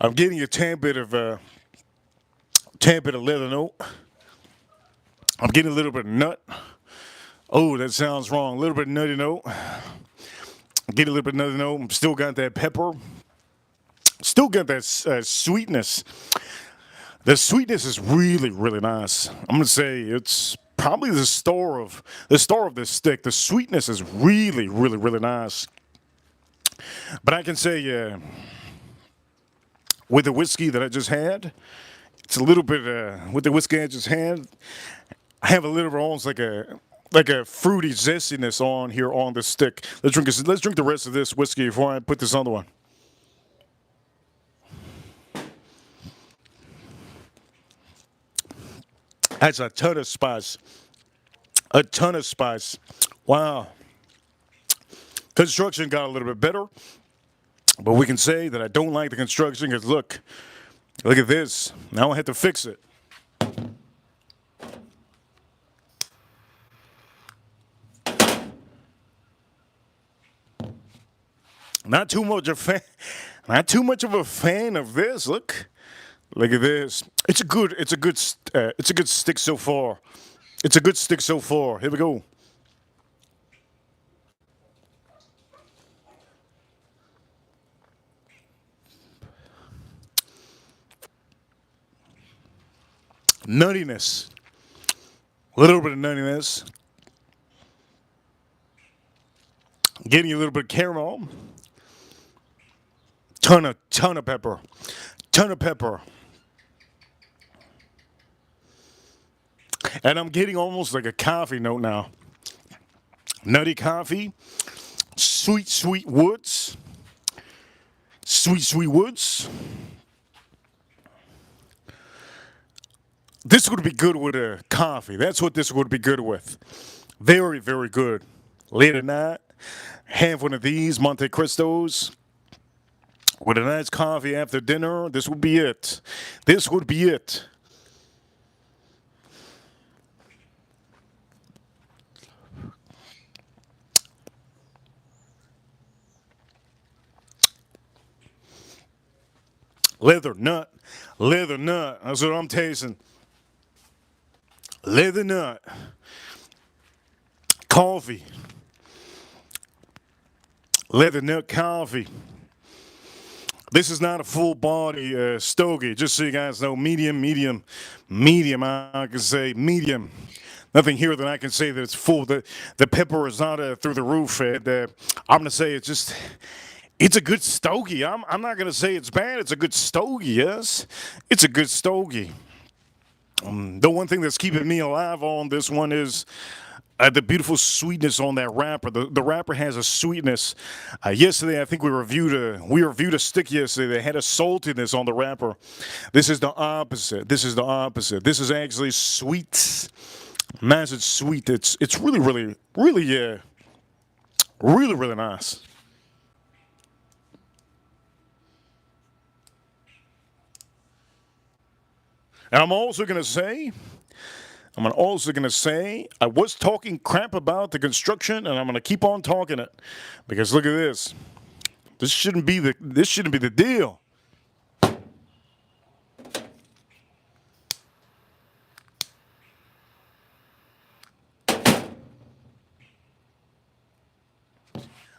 I'm getting a tad bit of leather note. I'm getting a little bit of nut. Oh, that sounds wrong. A little bit of nutty note. I'm getting a little bit of nutty note. I'm still got that pepper. Still got that sweetness. The sweetness is really, really nice. I'm gonna say it's probably the star of this stick. The sweetness is really, really, really nice. But I can say, with the whiskey that I just had, it's a little bit. With the whiskey I just had, I have a little bit almost like a fruity zestiness on here on the stick. Let's drink the rest of this whiskey before I put this on the one. That's a ton of spice. A ton of spice. Wow. Construction got a little bit better, but we can say that I don't like the construction because look at this. Now I have to fix it. Not too much of a fan of this. Look at this. It's a good stick so far. It's a good stick so far. Here we go. Nuttiness. A little bit of nuttiness. Getting a little bit of caramel. Ton of pepper. Ton of pepper. And I'm getting almost like a coffee note now. Nutty coffee. Sweet woods. Sweet woods. This would be good with a coffee. That's what this would be good with. Very, very good. Late at night, have one of these Montecristos with a nice coffee after dinner. This would be it. This would be it. Leather nut. That's what I'm tasting. Leather nut. Coffee. Leather nut coffee. This is not a full body stogie, just so you guys know. Medium. I can say medium. Nothing here that I can say that it's full. The pepper is not through the roof. And I'm going to say It's a good stogie. I'm not going to say it's bad. It's a good stogie, yes. It's a good stogie. The one thing that's keeping me alive on this one is the beautiful sweetness on that wrapper. The wrapper has a sweetness. Yesterday, I think we reviewed a stick yesterday that had a saltiness on the wrapper. This is the opposite. This is the opposite. This is actually sweet. Nice and sweet. It's really, really, really, really, really nice. And I'm also gonna say, I was talking crap about the construction, and I'm gonna keep on talking it, because look at this. This shouldn't be the deal.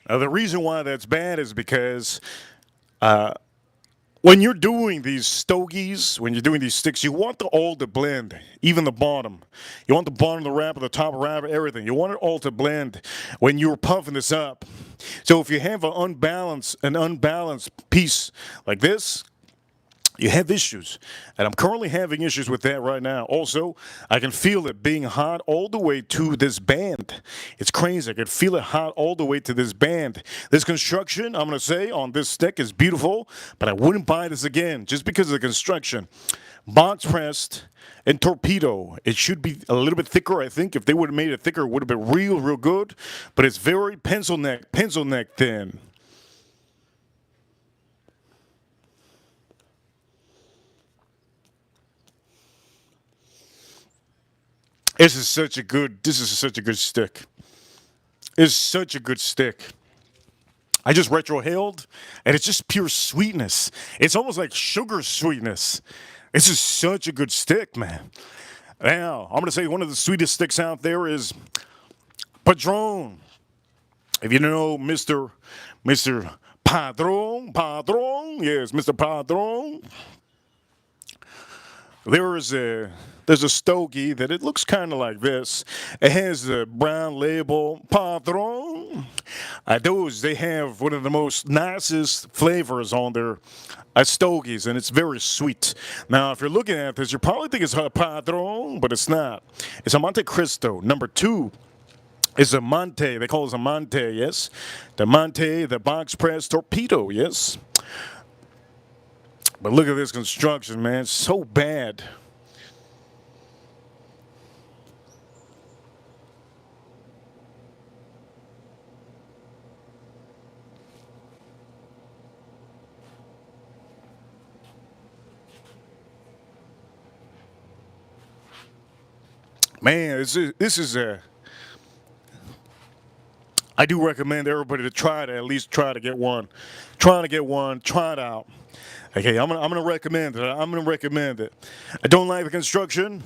Now the reason why that's bad is because when you're doing these stogies, when you're doing these sticks, you want the all to blend, even the bottom. You want the bottom of the wrapper, the top of the wrapper, everything. You want it all to blend when you're puffing this up. So if you have an unbalanced piece like this, you have issues. And I'm currently having issues with that right now. Also, I can feel it being hot all the way to this band. It's crazy. I can feel it hot all the way to this band. This construction, I'm going to say, on this stick is beautiful, but I wouldn't buy this again just because of the construction. Box pressed and torpedo. It should be a little bit thicker, I think. If they would have made it thicker, it would have been real, real good. But it's very pencil neck thin. This is such a good stick. It's such a good stick. I just retrohaled, and it's just pure sweetness. It's almost like sugar sweetness. This is such a good stick, man. Now, I'm gonna say one of the sweetest sticks out there is Padron. If you know Mr. Padron, yes, Mr. Padron. There's a stogie that it looks kind of like this. It has the brown label Padron. Those they have one of the most nicest flavors on their stogies, and it's very sweet. Now, if you're looking at this, you probably think it's a Padron, but it's not. It's a Montecristo. Number two is a Monte. They call it a Monte, yes. The Monte, the box press torpedo, yes. But look at this construction, man. It's so bad. Man, this is a. I do recommend everybody to try to at least try to get one. Trying to get one, try it out. Okay, I'm gonna recommend it. I'm gonna recommend it. I don't like the construction.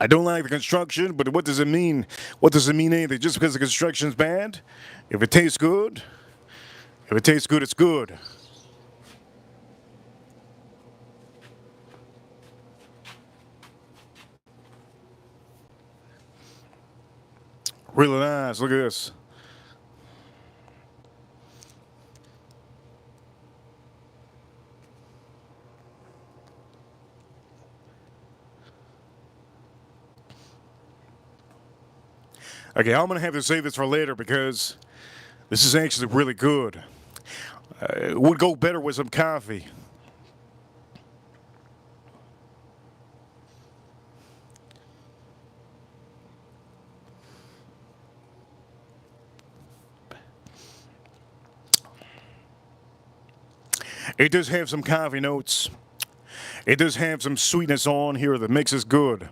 I don't like the construction, but what does it mean? What does it mean anything? Just because the construction's bad? If it tastes good, it's good. Really nice. Look at this. Okay, I'm gonna have to save this for later because this is actually really good. It would go better with some coffee. It does have some coffee notes. It does have some sweetness on here that makes this good.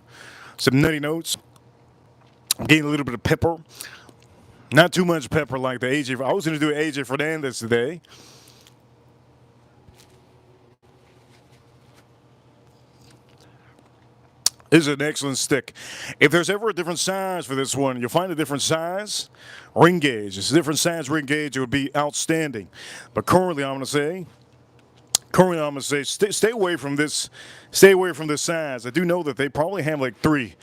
Some nutty notes. I'm getting a little bit of pepper. Not too much pepper like the AJ. I was going to do AJ Fernandez today. This is an excellent stick. If there's ever a different size for this one, you'll find a different size ring gauge. It's a different size ring gauge. It would be outstanding. But currently I'm gonna say stay away from this. Stay away from this size. I do know that they probably have like three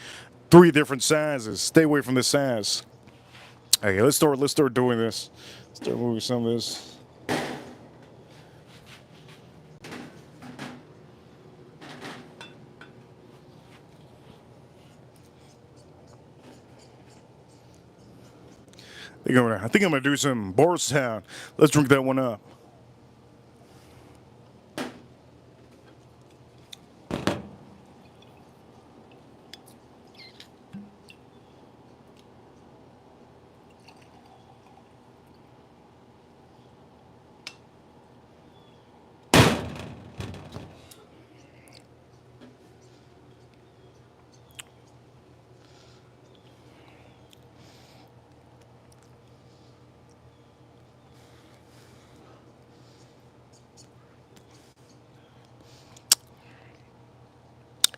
different sizes. Stay away from this size. Okay, let's start doing this. Start moving some of this. I think I'm gonna do some Bardstown. Let's drink that one up.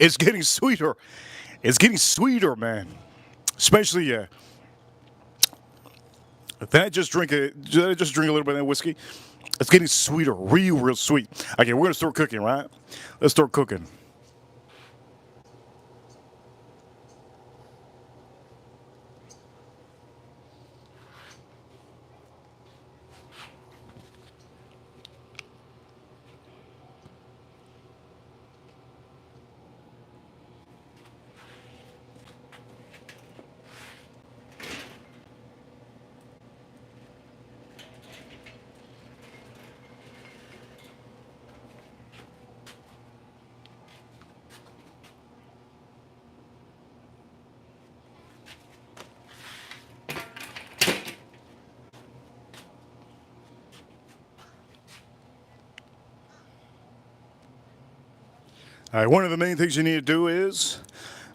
It's getting sweeter. It's getting sweeter, man. Especially, then I just drink a little bit of that whiskey. It's getting sweeter, real sweet. Okay, we're gonna start cooking, right? Let's start cooking. All right, one of the main things you need to do is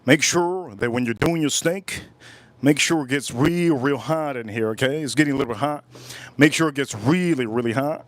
make sure that when you're doing your steak, make sure it gets real hot in here, okay? It's getting a little bit hot. Make sure it gets really hot.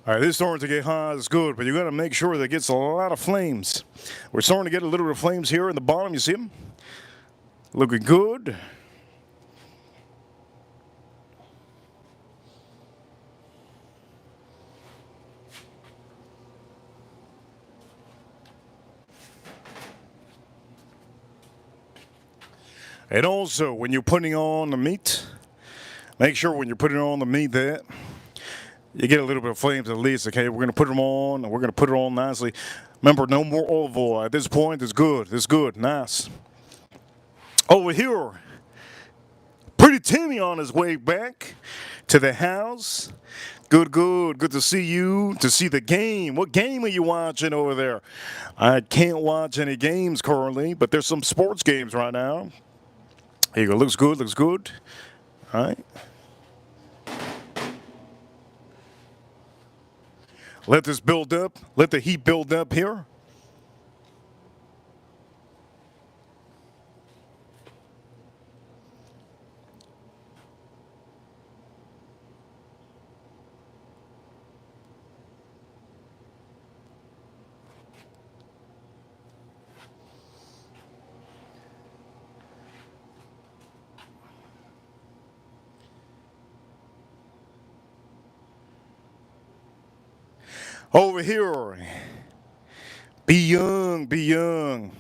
All right, this is starting to get hot. It's good, but you got to make sure that it gets a lot of flames. We're starting to get a little bit of flames here in the bottom. You see them? Looking good. And also, when you're putting on the meat, make sure when you're putting on the meat that you get a little bit of flames at least, okay? We're going to put them on, and we're going to put it on nicely. Remember, no more olive oil. At this point, it's good. It's good. Nice. Over here, Pretty Timmy on his way back to the house. Good. Good to see you, to see the game. What game are you watching over there? I can't watch any games currently, but there's some sports games right now. Here you go. Looks good. All right. Let this build up. Let the heat build up here. Over here, be young, be young.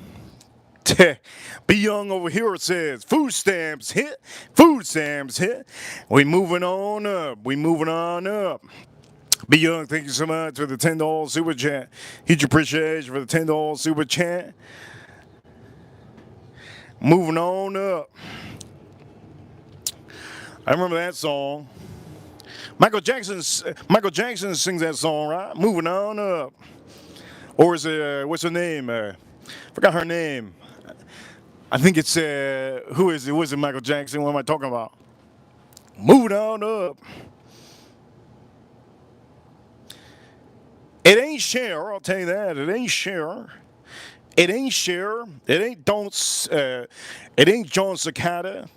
Be young over here, it says. Food stamps hit. Food stamps hit. We moving on up. We moving on up. Be young, thank you so much for the $10 super chat. Huge appreciation for the $10 super chat. Moving on up. I remember that song. Michael Jackson sings that song, right? Moving on up. Or is it, what's her name? Forgot her name. I think it's, who is it? Was it Michael Jackson? What am I talking about? Moving on up. It ain't Cher, I'll tell you that. It ain't Cher. It ain't Cher. It ain't John Cicada.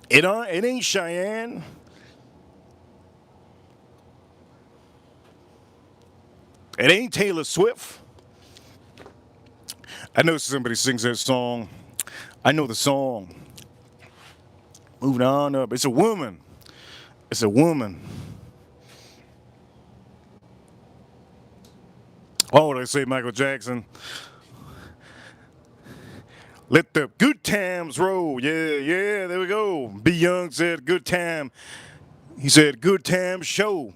It ain't Cheyenne. It ain't Taylor Swift. I know somebody sings that song. I know the song. Moving on up. It's a woman. It's a woman. Oh, what did I say, Michael Jackson? Let the good times roll. Yeah, there we go. B. Young said good time. He said good time show.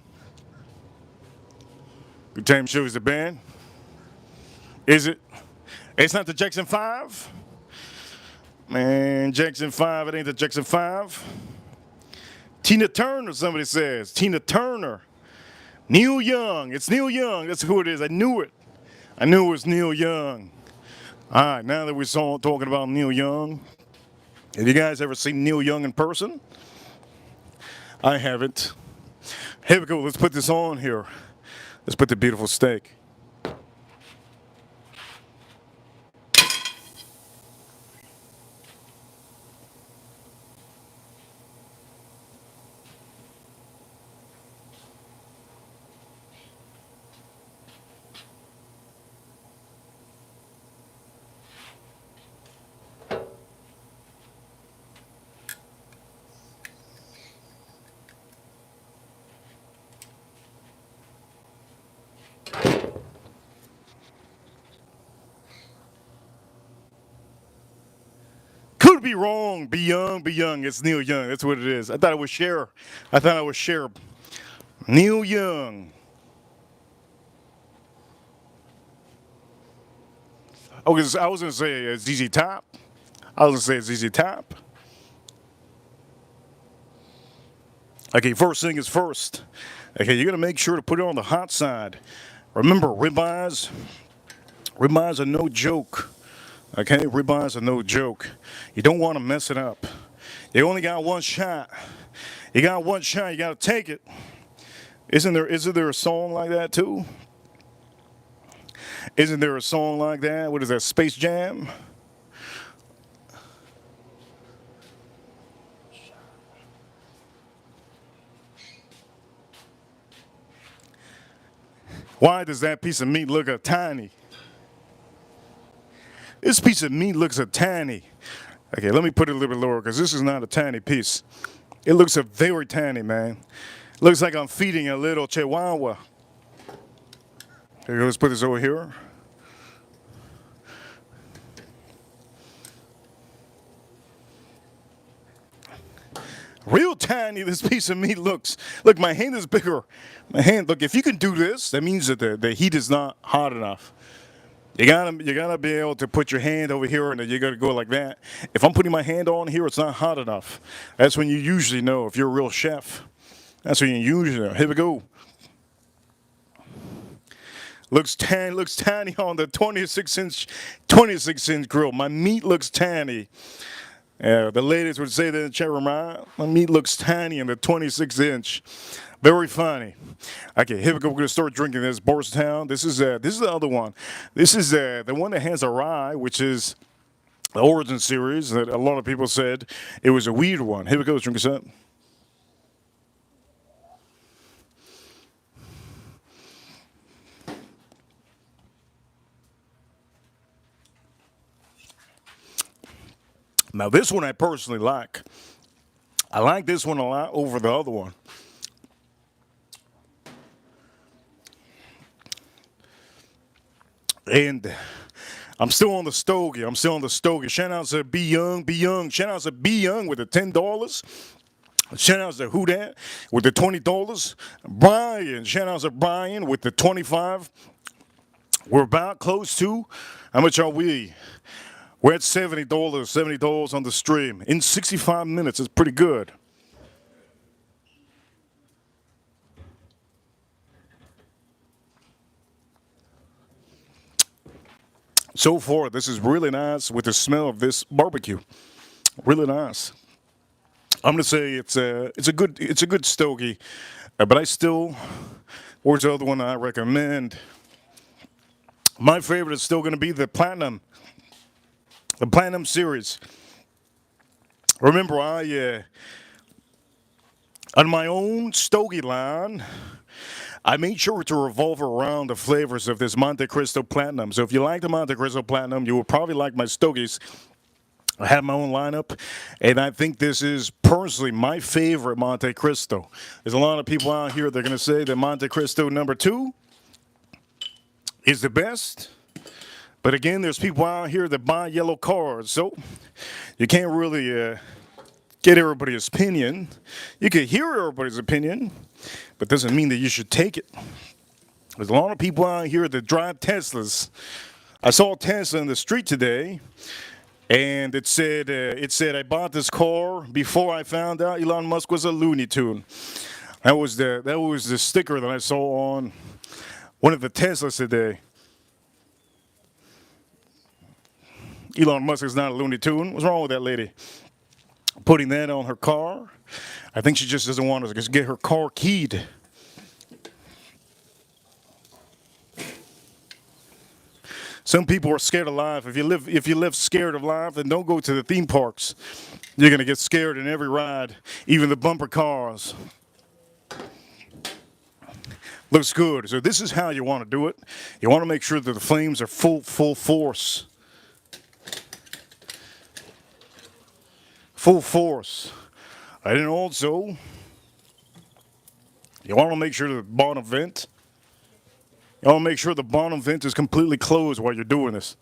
Good time show is the band. Is it? It's not the Jackson 5? Man, Jackson 5, it ain't the Jackson 5. Tina Turner, somebody says. Tina Turner. Neil Young. It's Neil Young. That's who it is. I knew it. I knew it was Neil Young. All right, now that we're talking about Neil Young, have you guys ever seen Neil Young in person? I haven't. Here we go. Let's put this on here. Let's put the beautiful steak. Could be wrong. Be young, be young. It's Neil Young. That's what it is. I thought it was Cher. Neil Young. I was going to say ZZ Top. ZZ Top. Okay, first thing is first. Okay, you're going to make sure to put it on the hot side. Remember, ribeyes are no joke. Okay, ribeyes are no joke. You don't want to mess it up. You only got one shot. You got one shot, you got to take it. Isn't there a song like that too? Isn't there a song like that? What is that, Space Jam? Why does that piece of meat look tiny? This piece of meat looks tiny. Okay, let me put it a little bit lower because this is not a tiny piece. It looks very tiny, man. Looks like I'm feeding a little chihuahua. Okay, let's put this over here. Real tiny this piece of meat looks. Look, my hand is bigger. My hand, look, if you can do this, that means that the heat is not hot enough. You gotta be able to put your hand over here and then you gotta go like that. If I'm putting my hand on here, it's not hot enough. That's when you usually know if you're a real chef. That's when you usually know. Here we go. Looks tiny on the 26-inch grill. My meat looks tiny. The ladies would say that in the chat room, right? My meat looks tiny on the 26-inch. Very funny. Okay, here we go. We're gonna start drinking this Bardstown. This is the other one. This is the one that has a rye, which is the Origin series that a lot of people said it was a weird one. Here we go. Let's drink this up. Now this one I personally like. I like this one a lot over the other one. And I'm still on the stogie. I'm still on the stogie. Shout out to Be Young, Be Young. Shout out to Be Young with the $10. Shout out to Who Dat with the $20. Brian, shout out to Brian with the 25. We're about close to, how much are we? We're at $70 on the stream. In 65 minutes, it's pretty good. So far, this is really nice with the smell of this barbecue. Really nice. I'm gonna say it's a good stogie, but I still, where's the other one I recommend? My favorite is still gonna be the Platinum series. Remember, I on my own stogie line, I made sure to revolve around the flavors of this Montecristo Platinum. So if you like the Montecristo Platinum, you will probably like my stogies. I have my own lineup, and I think this is personally my favorite Montecristo. There's a lot of people out here that are going to say that Montecristo number 2 is the best. But again, there's people out here that buy yellow cards, so you can't really get everybody's opinion. You can hear everybody's opinion, but doesn't mean that you should take it. There's a lot of people out here that drive Teslas. I saw a Tesla in the street today, and it said I bought this car before I found out Elon Musk was a Looney Tune. That was the sticker that I saw on one of the Teslas today. Elon Musk is not a Looney Tune. What's wrong with that lady? Putting that on her car. I think she just doesn't want to just get her car keyed. Some people are scared of life. If you live scared of life, then don't go to the theme parks. You're gonna get scared in every ride, even the bumper cars. Looks good. So this is how you want to do it. You want to make sure that the flames are full force. Full force. And then also, you want to make sure the bottom vent. You want to make sure the bottom vent is completely closed while you're doing this.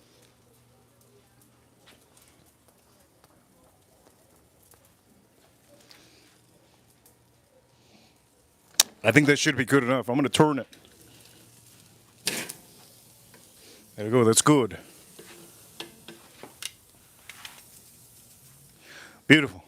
I think that should be good enough. I'm going to turn it. There you go. That's good. Beautiful.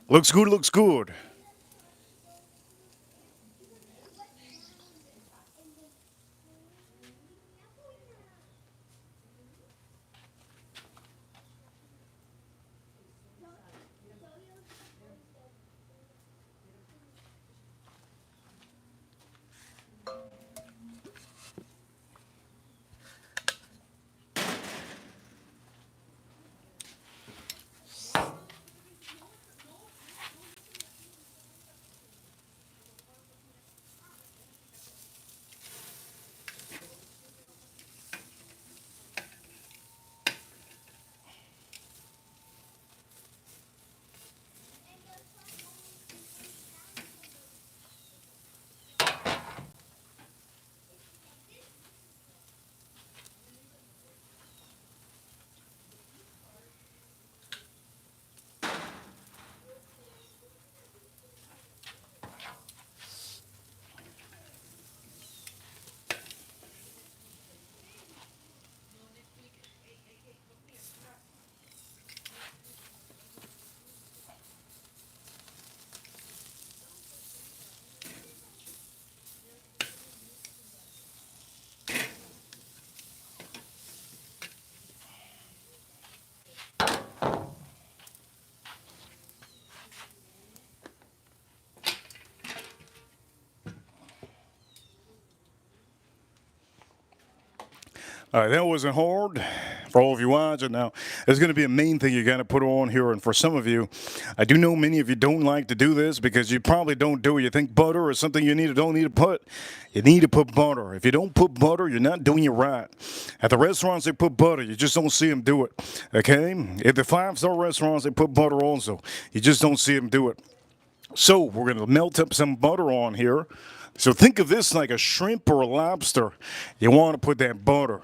Looks good, looks good. All right, that wasn't hard for all of you watching. Now, there's going to be a main thing you got to put on here, and for some of you, I do know many of you don't like to do this because you probably don't do it. You think butter is something you don't need to put. You need to put butter. If you don't put butter, you're not doing it right. At the restaurants, they put butter. You just don't see them do it. Okay? At the five-star restaurants, they put butter also. You just don't see them do it. So we're going to melt up some butter on here. So think of this like a shrimp or a lobster. You want to put that butter.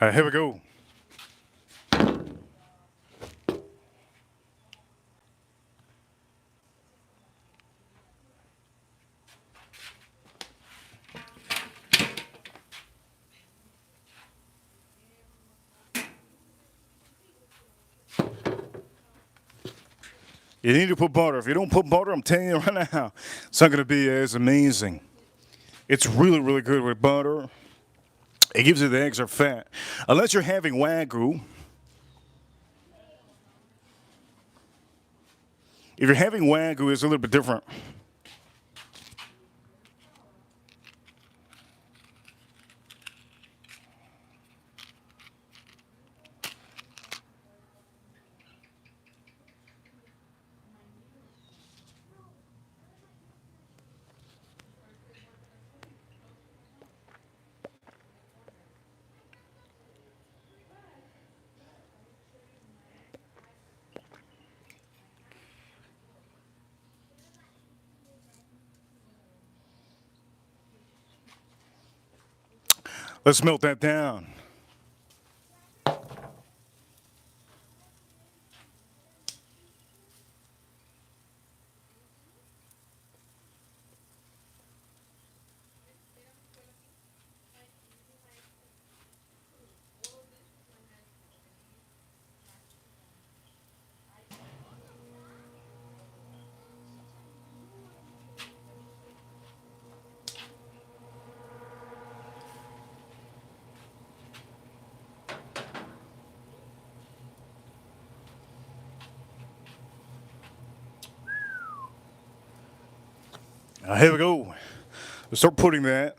All right, here we go. You need to put butter. If you don't put butter, I'm telling you right now, it's not going to be as amazing. It's really, really good with butter. It gives you the extra fat. Unless you're having Wagyu. If you're having Wagyu, it's a little bit different. Let's melt that down. Here we go. Let's start putting that.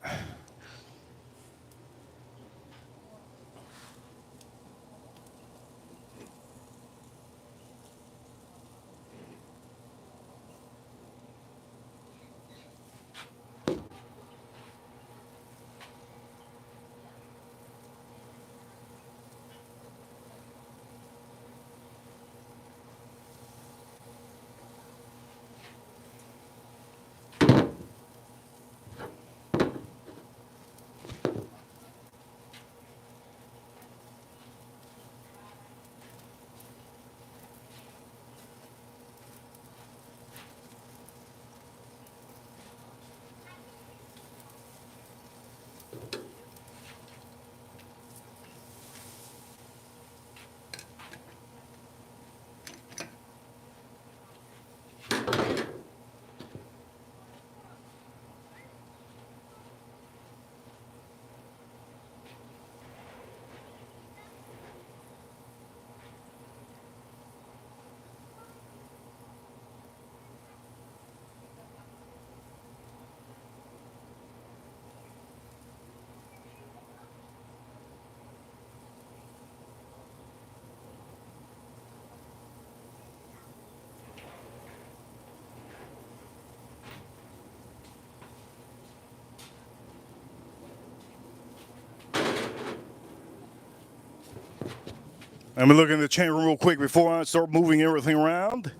Let me look in the chat room real quick before I start moving everything around.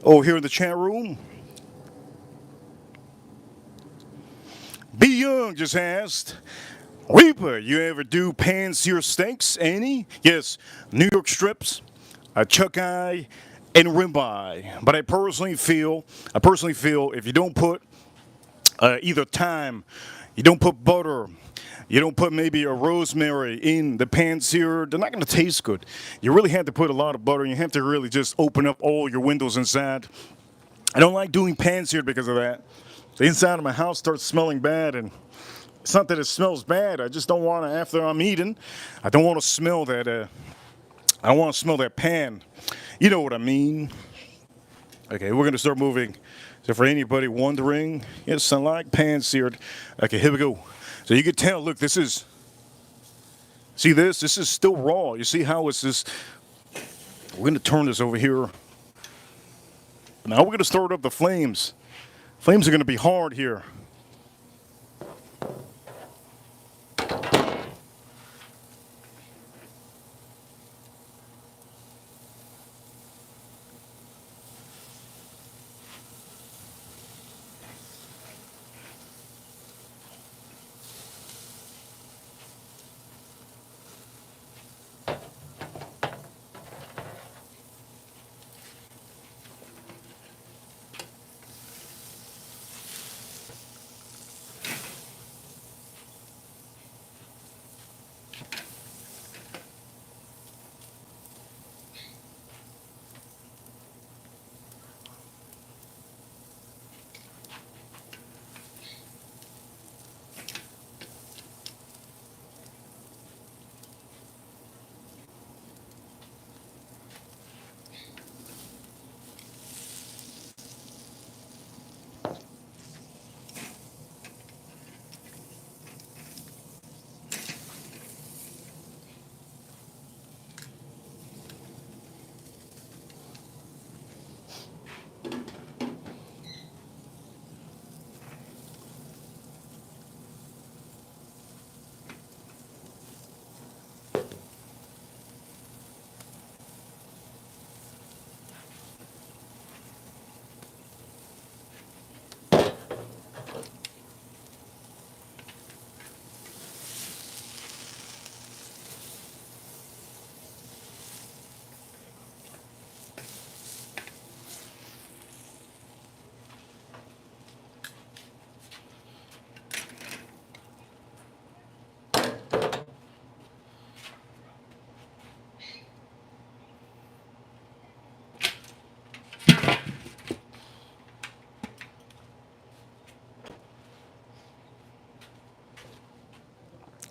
Oh, here in the chat room. B. Young just asked, Reaper, you ever do pan-seared steaks, any? Yes, New York strips, a chuck eye, and ribeye. But I personally feel if you don't put either thyme, you don't put butter, you don't put maybe a rosemary in the pan-seared, they're not going to taste good. You really have to put a lot of butter, and you have to really just open up all your windows inside. I don't like doing pan-seared because of that. The inside of my house starts smelling bad, and it's not that it smells bad. I just don't want to, after I'm eating, I don't want to smell that, I don't want to smell that pan. You know what I mean. Okay, we're going to start moving. So for anybody wondering, yes, I like pan-seared. Okay, here we go. So you can tell, look, this is, see this? This is still raw. You see how it's this, we're going to turn this over here. Now we're going to start up the flames. Flames are going to be hard here.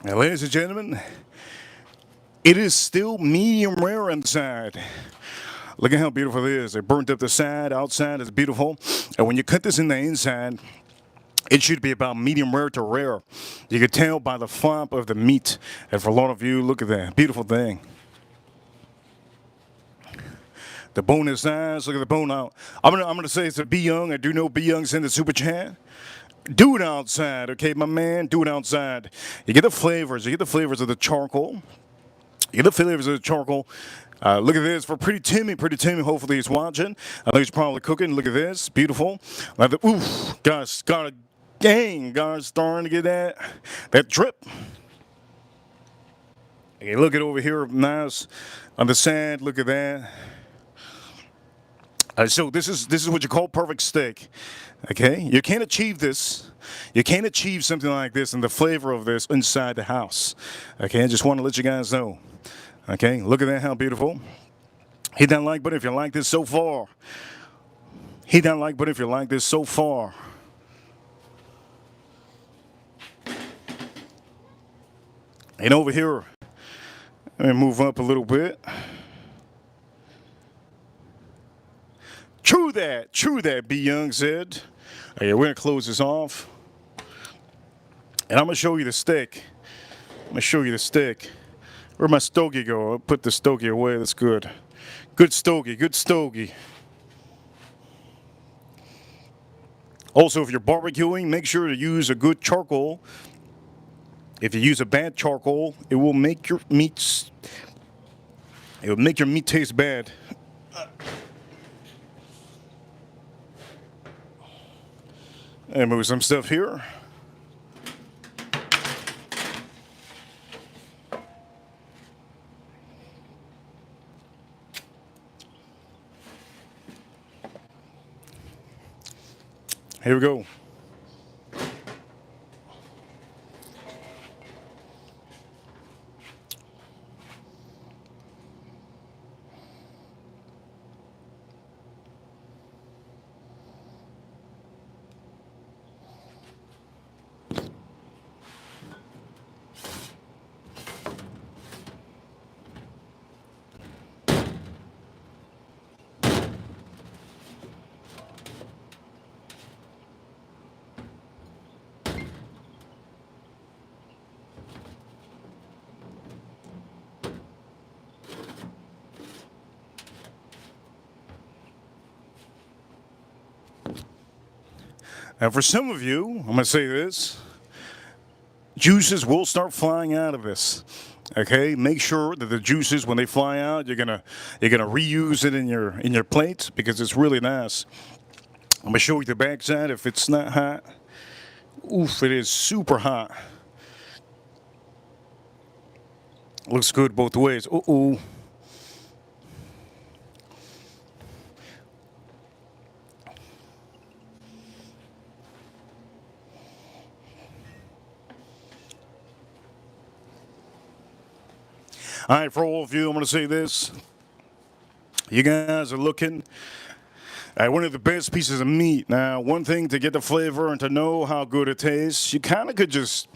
Now, ladies and gentlemen, it is still medium rare inside. Look at how beautiful it is. They burnt up the side, outside is beautiful. And when you cut this in the inside, it should be about medium rare to rare. You can tell by the flop of the meat. And for a lot of you, look at that beautiful thing. The bone is nice. Look at the bone out. I'm gonna say it's a B Young. I do know B Young's in the super chat. Do it outside, okay, my man. Do it outside. You get the flavors. You get the flavors of the charcoal. You get the flavors of the charcoal. Look at this for Pretty Timmy. Pretty Timmy, hopefully he's watching. I think he's probably cooking. Look at this. Beautiful. Like the, oof, guys, got a gang. Guys, starting to get that drip. Okay, look at over here. Nice. On the sand, look at that. So this is what you call perfect steak. Okay, you can't achieve this. You can't achieve something like this and the flavor of this inside the house. Okay, I just want to let you guys know. Okay, look at that, how beautiful. Hit that like button if you like this so far. Hit that like button if you like this so far. And over here, let me move up a little bit. True that, B. Young said. Okay, we're going to close this off. And I'm going to show you the steak. Where'd my stogie go? I'll put the stogie away. That's good. Good stogie. Also, if you're barbecuing, make sure to use a good charcoal. If you use a bad charcoal, it will make your meats It would make your meat taste bad. And move some stuff here. Here we go. Now, for some of you, I'm going to say this, juices will start flying out of this. Okay, make sure that the juices, when they fly out, you're gonna reuse it in your plates because it's really nice. I'm gonna show you the backside if it's not hot. Oof, it is super hot. Looks good both ways. Uh-oh. All right, for all of you, I'm going to say this. You guys are looking at one of the best pieces of meat. Now, one thing to get the flavor and to know how good it tastes, you kind of could just,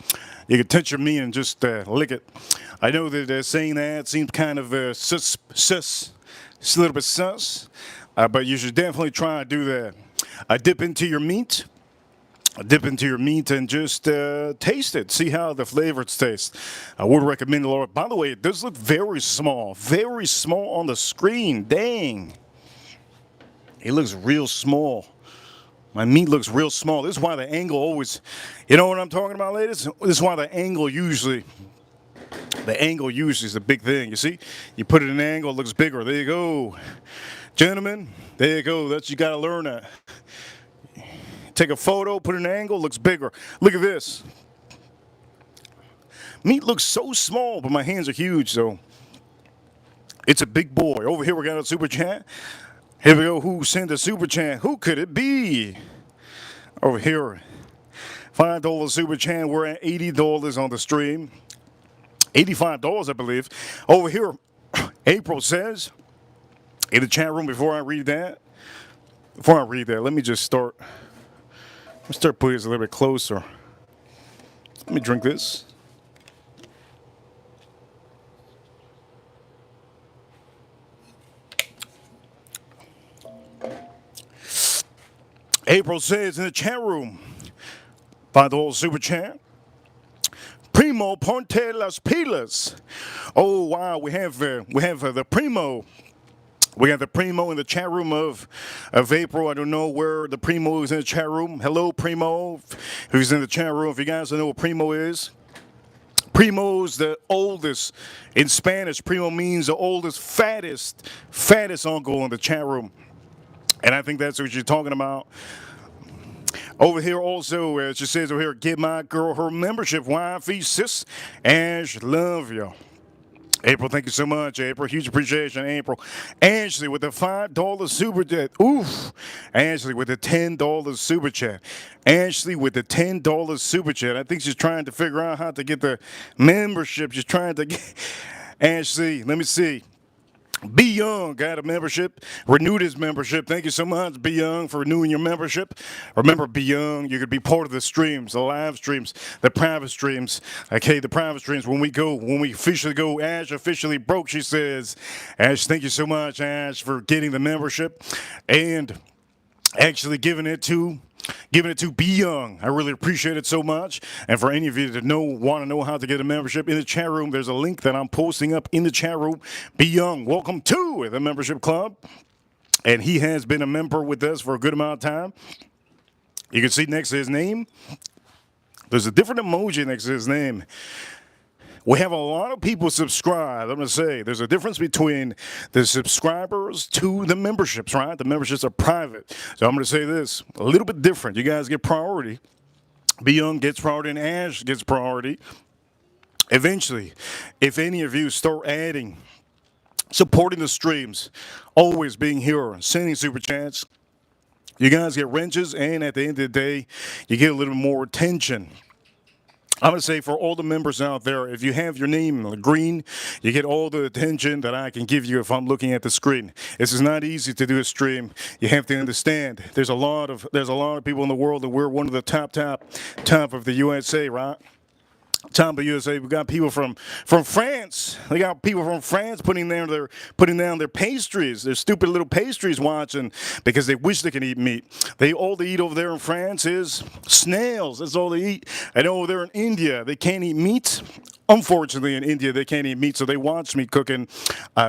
you could touch your meat and just lick it. I know that saying that seems kind of it's a little bit sus, but you should definitely try to do that. Dip into your meat. Dip into your meat and just taste it. See how the flavors taste. I would recommend a lot. By the way, it does look very small on the screen. Dang. It looks real small. My meat looks real small. This is why the angle always, you know what I'm talking about, ladies? This is why the angle usually is the big thing. You see? You put it in an angle, it looks bigger. There you go. Gentlemen, there you go. You got to learn that. Take a photo, put an angle, looks bigger. Look at this. Meat looks so small, but my hands are huge, so it's a big boy. Over here, we got a super chat. Here we go. Who sent a super chat? Who could it be? Over here, $5 super chat. We're at $80 on the stream. $85, I believe. Over here, April says in the chat room. Before I read that, let me just start. Let's start putting this a little bit closer. Let me drink this. April says in the chat room, by the whole super chat, Primo Ponte las Pilas. Oh wow, we have the Primo. We got the Primo in the chat room of April. I don't know where the Primo is in the chat room. Hello, Primo, who's in the chat room. If you guys don't know what Primo is, Primo's the oldest. In Spanish, Primo means the oldest, fattest uncle in the chat room. And I think that's what you're talking about. Over here also, as she says over here, give my girl her membership. Wifey, sis, Ash, love you. April, thank you so much, April. Huge appreciation, April. Ashley with the $5 super chat. Oof. Ashley with the $10 super chat. Ashley with the $10 super chat. I think she's trying to figure out how to get the membership. She's trying to get. Ashley, let me see. Be Young got a membership, renewed his membership. Thank you so much, Be Young, for renewing your membership. Remember, Be Young, you could be part of the streams, the live streams, the private streams. Okay, the private streams. When we officially go, Ash officially broke, she says. Ash, thank you so much, Ash, for getting the membership and actually giving it to Be Young. I really appreciate it so much. And for any of you that want to know how to get a membership in the chat room, there's a link that I'm posting up in the chat room. Be Young, welcome to the membership club. And he has been a member with us for a good amount of time. You can see next to his name, there's a different emoji next to his name. We have a lot of people subscribe. I'm going to say there's a difference between the subscribers to the memberships, right? The memberships are private. So I'm going to say this, a little bit different. You guys get priority. Be Young gets priority and Ash gets priority. Eventually, if any of you start adding, supporting the streams, always being here, sending super chats, you guys get wrenches, and at the end of the day, you get a little more attention. I'm going to say for all the members out there, if you have your name green, you get all the attention that I can give you if I'm looking at the screen. This is not easy to do a stream. You have to understand. There's a lot of people in the world, and we're one of the top of the USA, right? Top of the USA. We got people from France. They got people from France putting down their pastries, their stupid little pastries, watching because they wish they could eat meat. All they eat over there in France is snails. That's all they eat. And over there in India, they can't eat meat. Unfortunately, in India, they can't eat meat, so they watch me cooking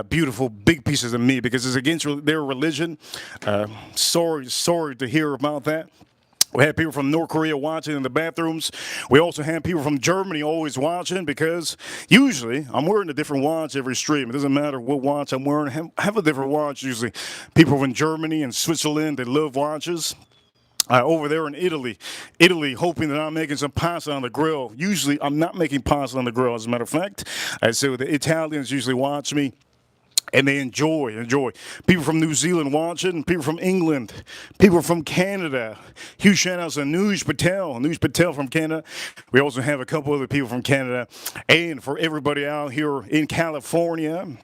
beautiful big pieces of meat because it's against their religion. Sorry to hear about that. We had people from North Korea watching in the bathrooms. We also had people from Germany always watching because usually I'm wearing a different watch every stream. It doesn't matter what watch I'm wearing. Have a different watch usually. People from Germany and Switzerland, they love watches. Over there in Italy, hoping that I'm making some pasta on the grill. Usually I'm not making pasta on the grill, as a matter of fact. So the Italians usually watch me. And they enjoy. People from New Zealand watching, people from England, people from Canada. Huge shout outs to Nuj Patel from Canada. We also have a couple other people from Canada. And for everybody out here in California,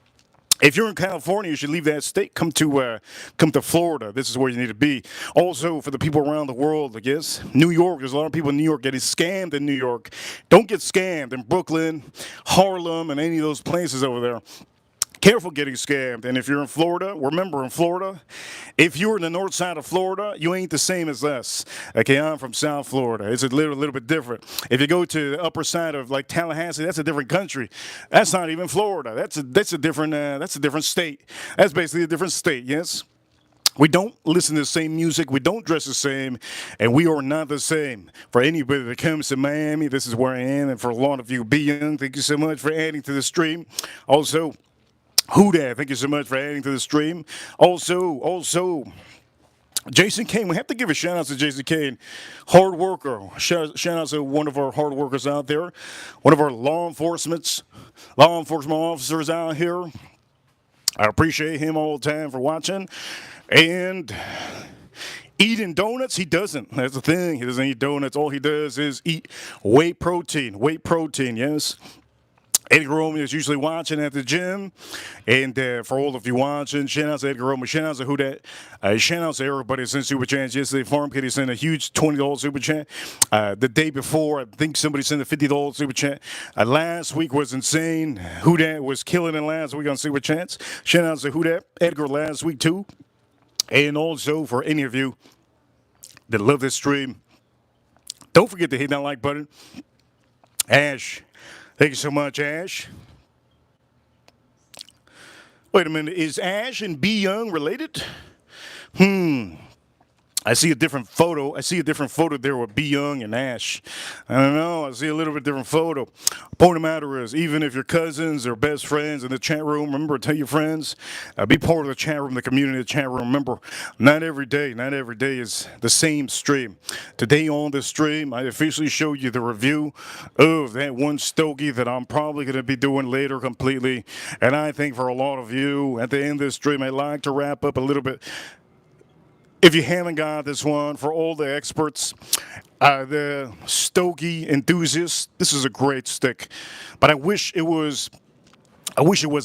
if you're in California, you should leave that state. Come to Florida. This is where you need to be. Also, for the people around the world, I guess, New York. There's a lot of people in New York getting scammed in New York. Don't get scammed in Brooklyn, Harlem, and any of those places over there. Careful getting scammed. And if you're in Florida, remember in Florida, if you're in the north side of Florida, you ain't the same as us. Okay, I'm from South Florida. It's a little bit different. If you go to the upper side of like Tallahassee, that's a different country. That's not even Florida. That's a different state. That's basically a different state. Yes. We don't listen to the same music. We don't dress the same, and we are not the same. For anybody that comes to Miami, this is where I am. And for a lot of you, Be Young, thank you so much for adding to the stream. Also, Houdat, thank you so much for adding to the stream. Also, Jason Kane. We have to give a shout out to Jason Kane, hard worker. Shout out to one of our hard workers out there, one of our law enforcement officers out here. I appreciate him all the time for watching. And eating donuts, he doesn't. That's the thing. He doesn't eat donuts. All he does is eat whey protein. Yes. Edgar Romeo is usually watching at the gym. And for all of you watching, shout out to Edgar Romeo, shout out to Houdat, shout out to everybody that sent Super Chats yesterday. Farm Kitty sent a huge $20 Super Chat. The day before, I think somebody sent a $50 Super Chat. Last week was insane. Houdat was killing it last week on Super Chats. Shout out to Houdat, Edgar last week too. And also for any of you that love this stream, don't forget to hit that like button. Ash. Thank you so much, Ash. Wait a minute. Is Ash and Be Young related? I see a different photo. There with Be Young and Ash. I don't know. I see a little bit different photo. Point of the matter is, even if your cousins or best friends in the chat room, remember, tell your friends, be part of the chat room, the community of the chat room. Remember, not every day is the same stream. Today on the stream, I officially showed you the review of that one stogie that I'm probably going to be doing later completely. And I think for a lot of you, at the end of this stream, I'd like to wrap up a little bit. If you haven't got this one, for all the experts, the stogie enthusiasts, this is a great stick. But I wish it wasn't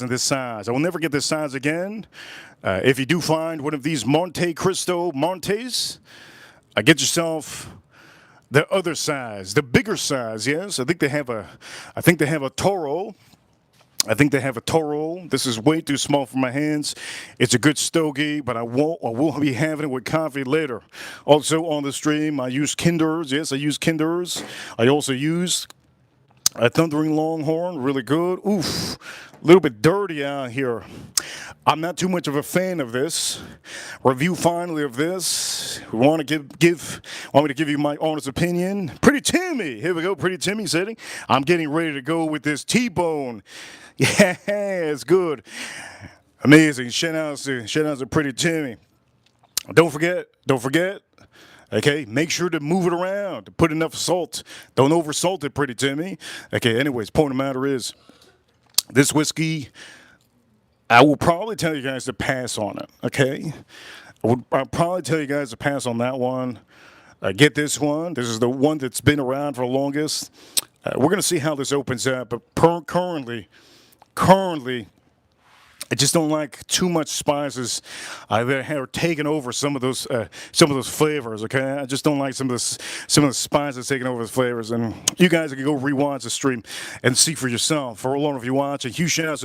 this size. I will never get this size again. If you do find one of these Montecristo Montes, get yourself the other size, the bigger size. Yes, I think they have a Toro. This is way too small for my hands. It's a good stogie, but I will be having it with coffee later. Also on the stream, I use Kinders. Yes, I use Kinders. I also use A thundering longhorn, really good. Oof, a little bit dirty out here. I'm not too much of a fan of this. Review finally of this. We want to want me to give you my honest opinion. Pretty Timmy, here we go. Pretty Timmy setting. I'm getting ready to go with this T-bone. Yeah, it's good. Amazing. Shout out to Pretty Timmy. Don't forget. Okay, make sure to move it around. Put enough salt. Don't oversalt it, Pretty Timmy. Okay, anyways, point of the matter is, this whiskey, I will probably tell you guys to pass on it. Okay, I'll probably tell you guys to pass on that one. Get this one. This is the one that's been around for the longest. We're gonna see how this opens up, but currently. I just don't like too much spices that are taking over some of those flavors. Okay, I just don't like some of the spices taking over the flavors. And you guys can go rewatch the stream and see for yourself. For a lot of you watching, huge shout outs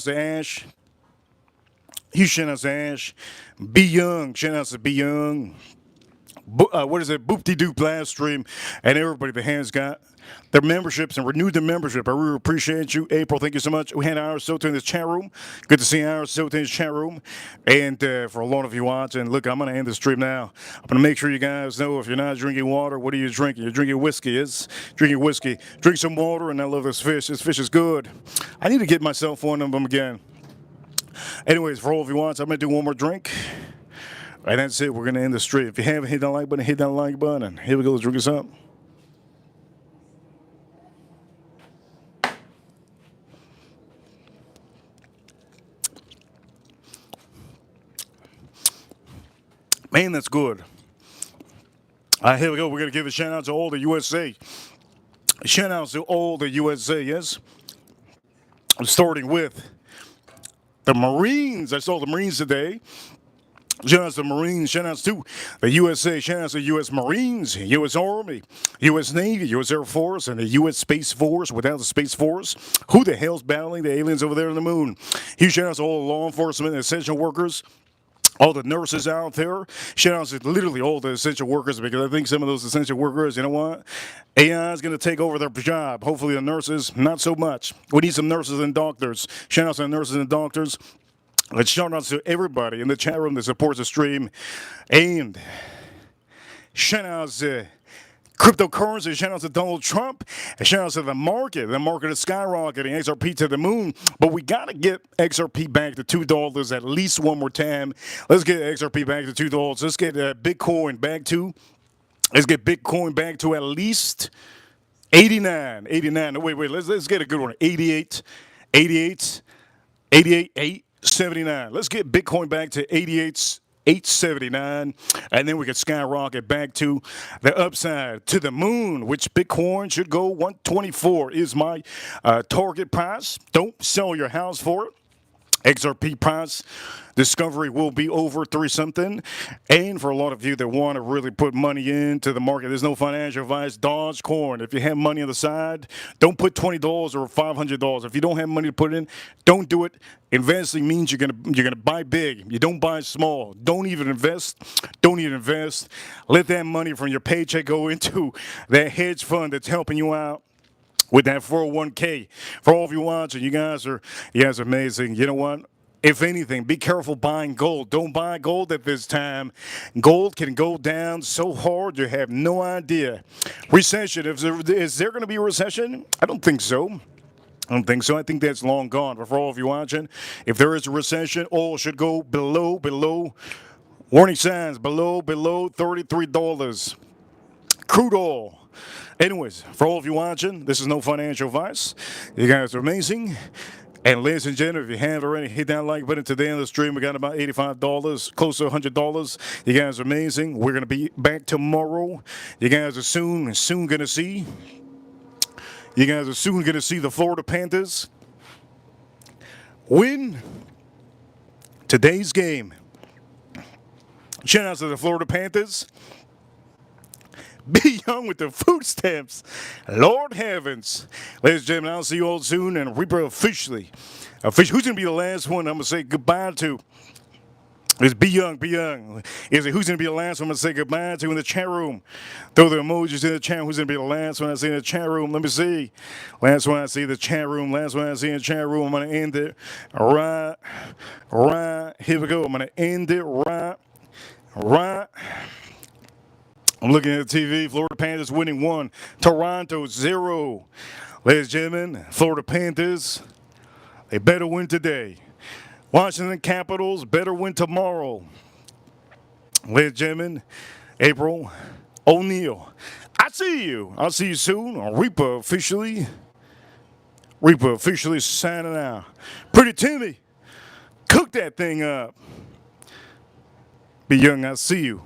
to Ash. Huge shout outs to Ash. Be Young. Shout outs to Be Young. What is it? Boop-de-doop live stream, and everybody that has got their memberships and renewed their membership. I really appreciate you. April, thank you so much. We had our Sota in this chat room. Good to see our Sota in this chat room. And for a lot of you watching, look, I'm going to end the stream now. I'm going to make sure you guys know if you're not drinking water, what are you drinking? You're drinking whiskey. It's drinking whiskey. Drink some water, and I love this fish. This fish is good. I need to get myself one of them again. Anyways, for all of you watching, I'm going to do one more drink. And that's it. We're going to end the stream. If you haven't hit that like button, hit that like button. Here we go. Let's drink this up. Man, that's good. Here we go. We're going to give a shout out to all the USA. Shout out to all the USA, yes? I'm starting with the Marines. I saw the Marines today. Shout out to the Marines, shout out to the USA, shout out to the U.S. Marines, U.S. Army, U.S. Navy, U.S. Air Force, and the U.S. Space Force. Without the Space Force, who the hell's battling the aliens over there on the moon? Huge shout out to all the law enforcement and essential workers. All the nurses out there. Shout out to literally all the essential workers, because I think some of those essential workers, you know what? AI is going to take over their job. Hopefully the nurses, not so much. We need some nurses and doctors. Shout out to the nurses and doctors. Let's shout out to everybody in the chat room that supports the stream. And shout out to cryptocurrency, shout out to Donald Trump, and shout out to the market. The market is skyrocketing, XRP to the moon. But we got to get XRP back to $2 at least one more time. Let's get XRP back to $2. Let's get Bitcoin back to, at least 89. No, wait, let's get a good one. 88, 879. Let's get Bitcoin back to 879, and then we can skyrocket back to the upside, to the moon, which Bitcoin should go 124 is my target price. Don't sell your house for it. XRP price discovery will be over 3-something. And for a lot of you that want to really put money into the market, there's no financial advice. Dodge coin. If you have money on the side, don't put $20 or $500. If you don't have money to put in, don't do it. Investing means you're gonna buy big. You don't buy small. Don't even invest. Let that money from your paycheck go into that hedge fund that's helping you out with that 401k. For all of you watching, you guys are amazing. You know what? If anything, be careful buying gold. Don't buy gold at this time. Gold can go down so hard you have no idea. Recession. Is there going to be a recession? I don't think so. I think that's long gone. But for all of you watching, if there is a recession, oil should go below. Warning signs, below $33. Crude oil. Anyways, for all of you watching, this is no financial advice. You guys are amazing. And ladies and gentlemen, if you haven't already, hit that like button. To the end of the stream, we got about $85, close to $100. You guys are amazing. We're going to be back tomorrow. You guys are soon going to see. You guys are soon going to see the Florida Panthers win today's game. Shout out to the Florida Panthers. Be young with the food stamps. Lord heavens. Ladies and gentlemen, I'll see you all soon. And Reaper officially. Who's going to be the last one I'm going to say goodbye to? It's Be Young, Be Young. Is it who's going to be the last one to say goodbye to in the chat room? Throw the emojis in the chat. Who's going to be the last one I see in the chat room? Let me see. Last one I see in the chat room. Last one I see in the chat room. I'm going to end it right. Here we go. I'm going to end it right. I'm looking at the TV. Florida Panthers winning 1. Toronto 0. Ladies and gentlemen, Florida Panthers, they better win today. Washington Capitals better win tomorrow. Ladies and gentlemen, April O'Neil. I see you. I'll see you soon on Reaper officially. Reaper officially signing out. Pretty Timmy, cook that thing up. Be Young, I'll see you.